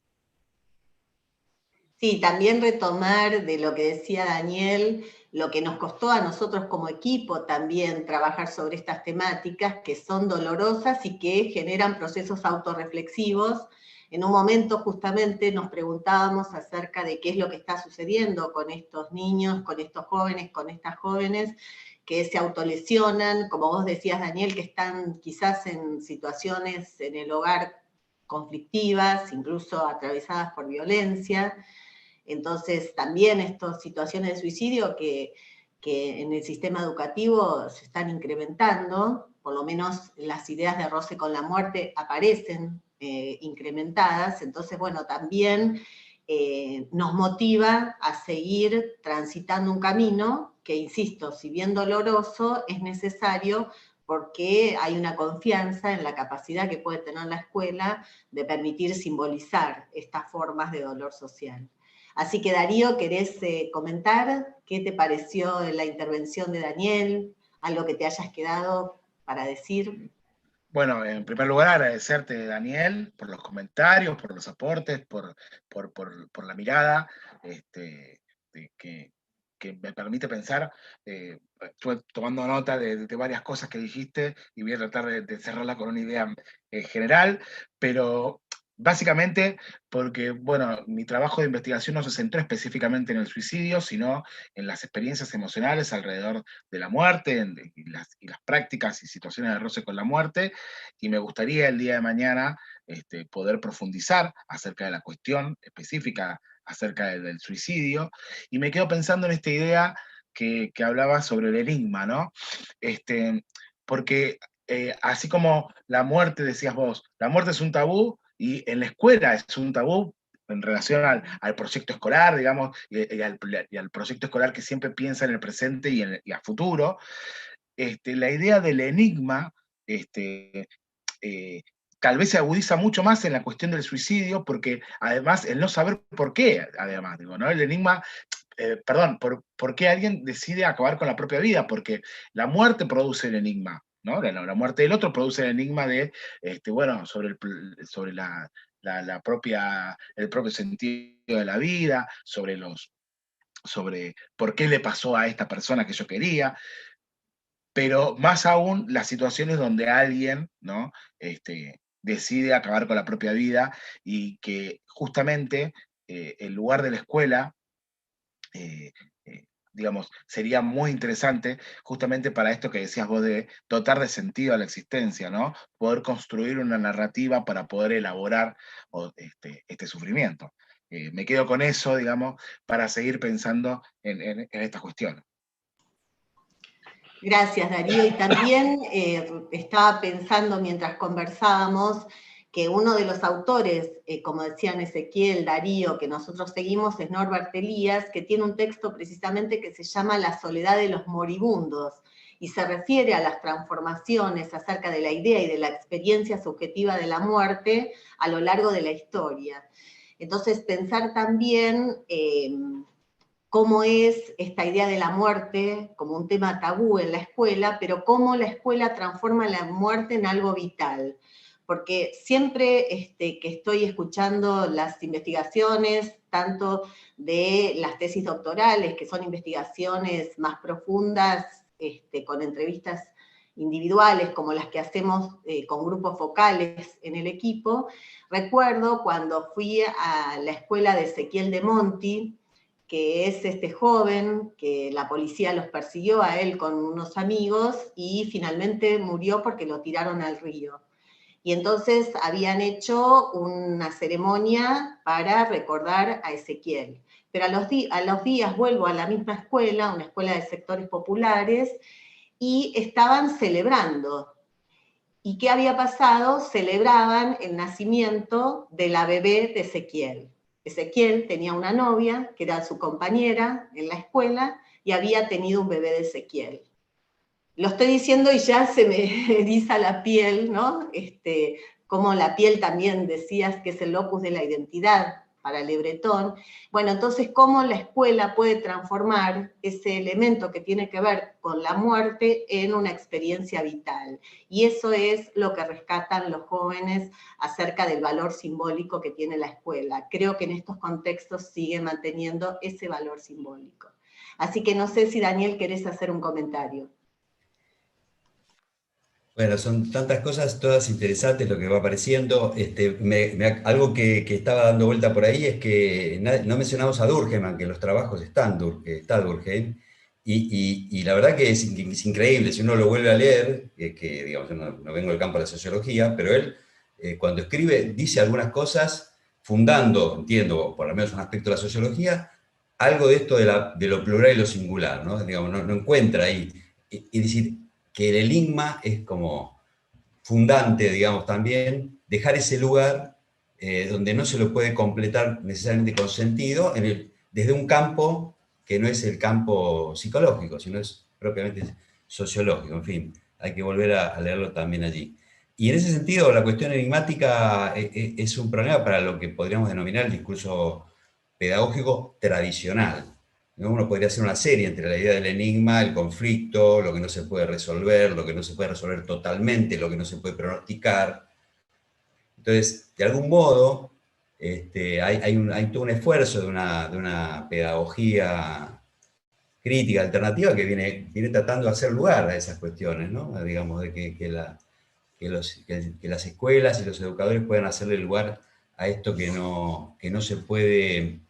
Sí, también retomar de lo que decía Daniel, lo que nos costó a nosotros como equipo también trabajar sobre estas temáticas que son dolorosas y que generan procesos autorreflexivos. En un momento justamente nos preguntábamos acerca de qué es lo que está sucediendo con estos niños, con estos jóvenes, con estas jóvenes que se autolesionan, como vos decías, Daniel, que están quizás en situaciones en el hogar conflictivas, incluso atravesadas por violencia. Entonces, también estas situaciones de suicidio que en el sistema educativo se están incrementando, por lo menos las ideas de roce con la muerte aparecen incrementadas, entonces, bueno, también nos motiva a seguir transitando un camino que, insisto, si bien doloroso, es necesario porque hay una confianza en la capacidad que puede tener la escuela de permitir simbolizar estas formas de dolor social. Así que Darío, ¿querés comentar qué te pareció la intervención de Daniel? ¿Algo que te hayas quedado para decir? Bueno, en primer lugar, agradecerte, Daniel, por los comentarios, por los aportes, por la mirada que me permite pensar. Estuve tomando nota de varias cosas que dijiste y voy a tratar de cerrarla con una idea general, pero básicamente porque, bueno, mi trabajo de investigación no se centró específicamente en el suicidio, sino en las experiencias emocionales alrededor de la muerte y las prácticas y situaciones de roce con la muerte, y me gustaría el día de mañana poder profundizar acerca de la cuestión específica acerca del suicidio, y me quedo pensando en esta idea que hablaba sobre el enigma, ¿no? Porque así como la muerte, decías vos, la muerte es un tabú, y en la escuela es un tabú en relación al proyecto escolar, digamos, y al proyecto escolar que siempre piensa en el presente y a futuro. La idea del enigma eh, tal vez se agudiza mucho más en la cuestión del suicidio, porque además el no saber por qué, además, digo, ¿no? El enigma, perdón, por qué alguien decide acabar con la propia vida, porque la muerte produce el enigma, ¿no? La muerte del otro produce el enigma de, bueno, sobre la propia, el propio sentido de la vida, sobre por qué le pasó a esta persona que yo quería, pero más aún las situaciones donde alguien, ¿no? Decide acabar con la propia vida, y que justamente el lugar de la escuela, eh, digamos, sería muy interesante justamente para esto que decías vos de dotar de sentido a la existencia, ¿no? Poder construir una narrativa para poder elaborar este sufrimiento. Me quedo con eso, digamos, para seguir pensando en esta cuestión. Gracias, Darío. Y también estaba pensando mientras conversábamos que uno de los autores, como decían Ezequiel, Darío, que nosotros seguimos, es Norbert Elias, que tiene un texto precisamente que se llama La soledad de los moribundos, y se refiere a las transformaciones acerca de la idea y de la experiencia subjetiva de la muerte a lo largo de la historia. Entonces, pensar también cómo es esta idea de la muerte como un tema tabú en la escuela, pero cómo la escuela transforma la muerte en algo vital. Porque siempre que estoy escuchando las investigaciones, tanto de las tesis doctorales, que son investigaciones más profundas, con entrevistas individuales, como las que hacemos con grupos focales en el equipo, recuerdo cuando fui a la escuela de Ezequiel de Monti, que es este joven que la policía los persiguió a él con unos amigos y finalmente murió porque lo tiraron al río. Y entonces habían hecho una ceremonia para recordar a Ezequiel. Pero a los días vuelvo a la misma escuela, una escuela de sectores populares, y estaban celebrando. ¿Y qué había pasado? Celebraban el nacimiento de la bebé de Ezequiel. Ezequiel tenía una novia, que era su compañera en la escuela, y había tenido un bebé de Ezequiel. Lo estoy diciendo y ya se me eriza la piel, ¿no? Como la piel también decías que es el locus de la identidad para Le Breton. Bueno, entonces, ¿cómo la escuela puede transformar ese elemento que tiene que ver con la muerte en una experiencia vital? Y eso es lo que rescatan los jóvenes acerca del valor simbólico que tiene la escuela. Creo que en estos contextos sigue manteniendo ese valor simbólico. Así que no sé si, Daniel, querés hacer un comentario. Bueno, son tantas cosas, todas interesantes lo que va apareciendo. Algo que estaba dando vuelta por ahí es que no mencionamos a Durkheim, que los trabajos está Durkheim, y la verdad que es increíble, si uno lo vuelve a leer, que digamos, yo no vengo del campo de la sociología, pero él cuando escribe dice algunas cosas fundando, entiendo, por lo menos un aspecto de la sociología, algo de esto de lo plural y lo singular, ¿no? Digamos, no encuentra ahí, y decir, que el enigma es como fundante, digamos, también, dejar ese lugar donde no se lo puede completar necesariamente con sentido, desde un campo que no es el campo psicológico, sino es propiamente sociológico, en fin, hay que volver a leerlo también allí. Y en ese sentido, la cuestión enigmática es un problema para lo que podríamos denominar el discurso pedagógico tradicional. Uno podría hacer una serie entre la idea del enigma, el conflicto, lo que no se puede resolver, lo que no se puede resolver totalmente, lo que no se puede pronosticar. Entonces, de algún modo, hay todo un esfuerzo de una pedagogía crítica, alternativa, que viene tratando de hacer lugar a esas cuestiones, ¿no? Digamos, de que las escuelas y los educadores puedan hacerle lugar a esto que no se puede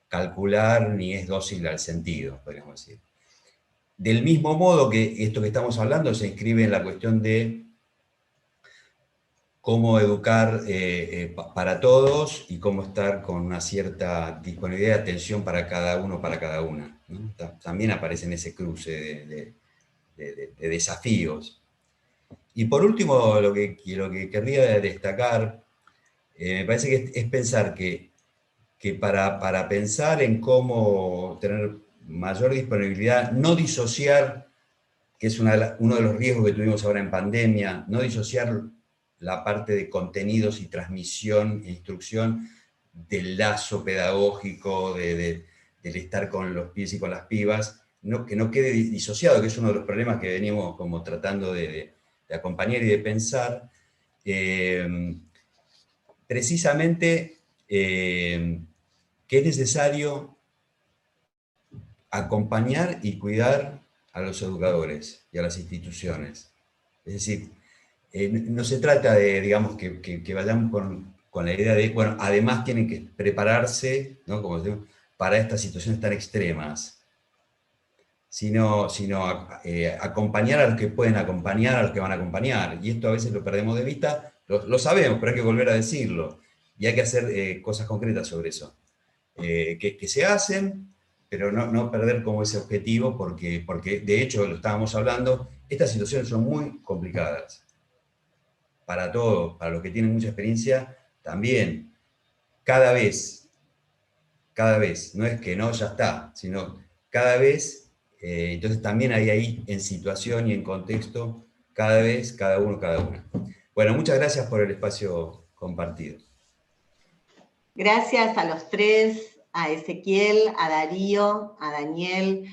calcular ni es dócil al sentido, podríamos decir. Del mismo modo que esto que estamos hablando se inscribe en la cuestión de cómo educar para todos y cómo estar con una cierta disponibilidad de atención para cada uno, para cada una, ¿no? También aparece en ese cruce de desafíos. Y por último, lo que querría destacar, me parece que es pensar que para pensar en cómo tener mayor disponibilidad, no disociar, que es uno de los riesgos que tuvimos ahora en pandemia, no disociar la parte de contenidos y transmisión e instrucción del lazo pedagógico, del estar con los pibes y con las pibas, que no quede disociado, que es uno de los problemas que venimos como tratando de acompañar y de pensar, precisamente que es necesario acompañar y cuidar a los educadores y a las instituciones. Es decir, no se trata de, digamos, que vayamos con la idea de, bueno, además tienen que prepararse, ¿no? Como decimos, para estas situaciones tan extremas, sino acompañar a los que pueden acompañar, a los que van a acompañar. Y esto a veces lo perdemos de vista, lo sabemos, pero hay que volver a decirlo. Y hay que hacer cosas concretas sobre eso. Que se hacen, pero no perder como ese objetivo, porque de hecho, lo estábamos hablando, estas situaciones son muy complicadas. Para todos, para los que tienen mucha experiencia, también, cada vez, no es que no, ya está, sino cada vez, entonces también hay ahí en situación y en contexto, cada vez, cada uno. Bueno, muchas gracias por el espacio compartido. Gracias a los tres, a Ezequiel, a Darío, a Daniel.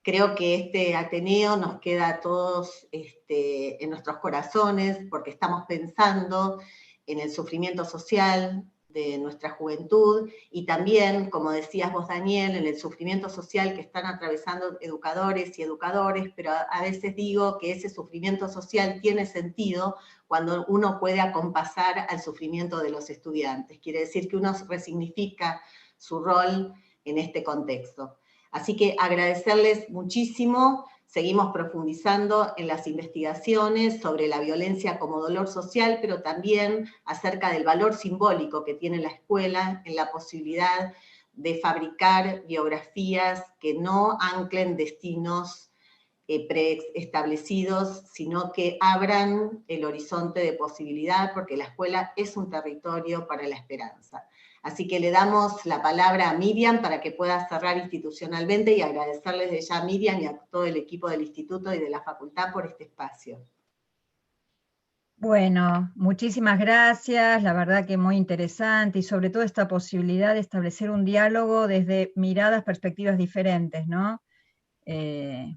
Creo que este Ateneo nos queda a todos en nuestros corazones, porque estamos pensando en el sufrimiento social de nuestra juventud, y también, como decías vos, Daniel, en el sufrimiento social que están atravesando educadores y educadores, pero a veces digo que ese sufrimiento social tiene sentido cuando uno puede acompasar al sufrimiento de los estudiantes. Quiere decir que uno resignifica su rol en este contexto. Así que agradecerles muchísimo. Seguimos profundizando en las investigaciones sobre la violencia como dolor social, pero también acerca del valor simbólico que tiene la escuela en la posibilidad de fabricar biografías que no anclen destinos preestablecidos, sino que abran el horizonte de posibilidad, porque la escuela es un territorio para la esperanza. Así que le damos la palabra a Miriam para que pueda cerrar institucionalmente, y agradecerles de ya a Miriam y a todo el equipo del instituto y de la facultad por este espacio. Bueno, muchísimas gracias, la verdad que muy interesante, y sobre todo esta posibilidad de establecer un diálogo desde miradas, perspectivas diferentes, ¿no?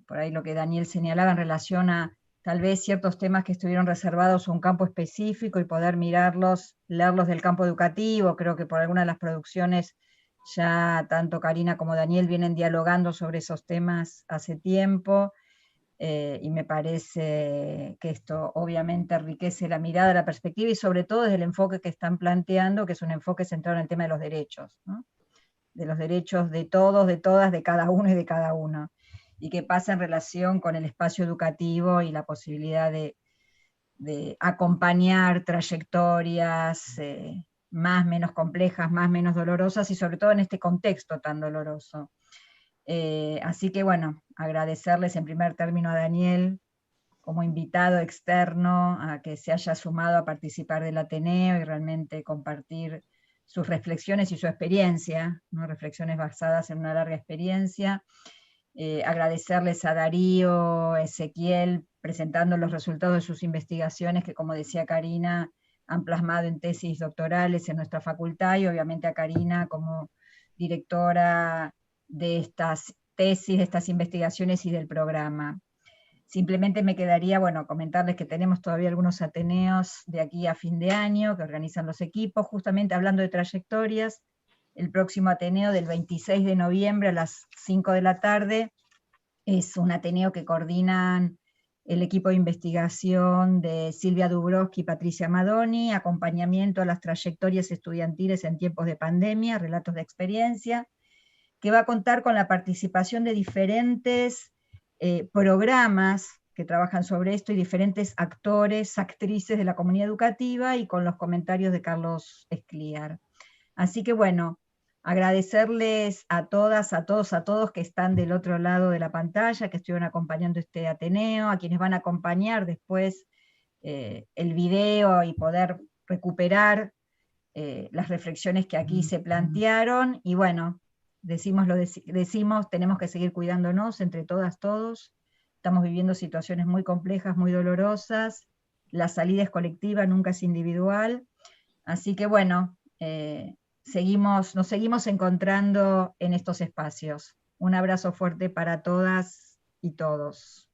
Por ahí lo que Daniel señalaba en relación a tal vez ciertos temas que estuvieron reservados a un campo específico y poder leerlos del campo educativo. Creo que por alguna de las producciones ya tanto Karina como Daniel vienen dialogando sobre esos temas hace tiempo, y me parece que esto obviamente enriquece la mirada, la perspectiva, y sobre todo desde el enfoque que están planteando, que es un enfoque centrado en el tema de los derechos, ¿no? De los derechos de todos, de todas, de cada uno y de cada uno, y que pasa en relación con el espacio educativo y la posibilidad de acompañar trayectorias más, menos complejas, más, menos dolorosas, y sobre todo en este contexto tan doloroso. Así que bueno, agradecerles en primer término a Daniel como invitado externo a que se haya sumado a participar del Ateneo y realmente compartir sus reflexiones y su experiencia, ¿no? Reflexiones basadas en una larga experiencia. Agradecerles a Darío, Ezequiel, presentando los resultados de sus investigaciones que, como decía Karina, han plasmado en tesis doctorales en nuestra facultad, y obviamente a Karina como directora de estas tesis, de estas investigaciones y del programa. Simplemente me quedaría, bueno, comentarles que tenemos todavía algunos ateneos de aquí a fin de año que organizan los equipos, justamente hablando de trayectorias. El próximo ateneo del 26 de noviembre a las 5 de la tarde es un ateneo que coordinan el equipo de investigación de Silvia Dubrovsky y Patricia Madoni, acompañamiento a las trayectorias estudiantiles en tiempos de pandemia, relatos de experiencia, que va a contar con la participación de diferentes programas que trabajan sobre esto y diferentes actores, actrices de la comunidad educativa, y con los comentarios de Carlos Escliar. Así que bueno, agradecerles a todas, a todos que están del otro lado de la pantalla, que estuvieron acompañando este Ateneo, a quienes van a acompañar después el video y poder recuperar las reflexiones que aquí se plantearon. Y bueno, decimos, tenemos que seguir cuidándonos entre todas, todos. Estamos viviendo situaciones muy complejas, muy dolorosas. La salida es colectiva, nunca es individual. Así que bueno, nos seguimos encontrando en estos espacios. Un abrazo fuerte para todas y todos.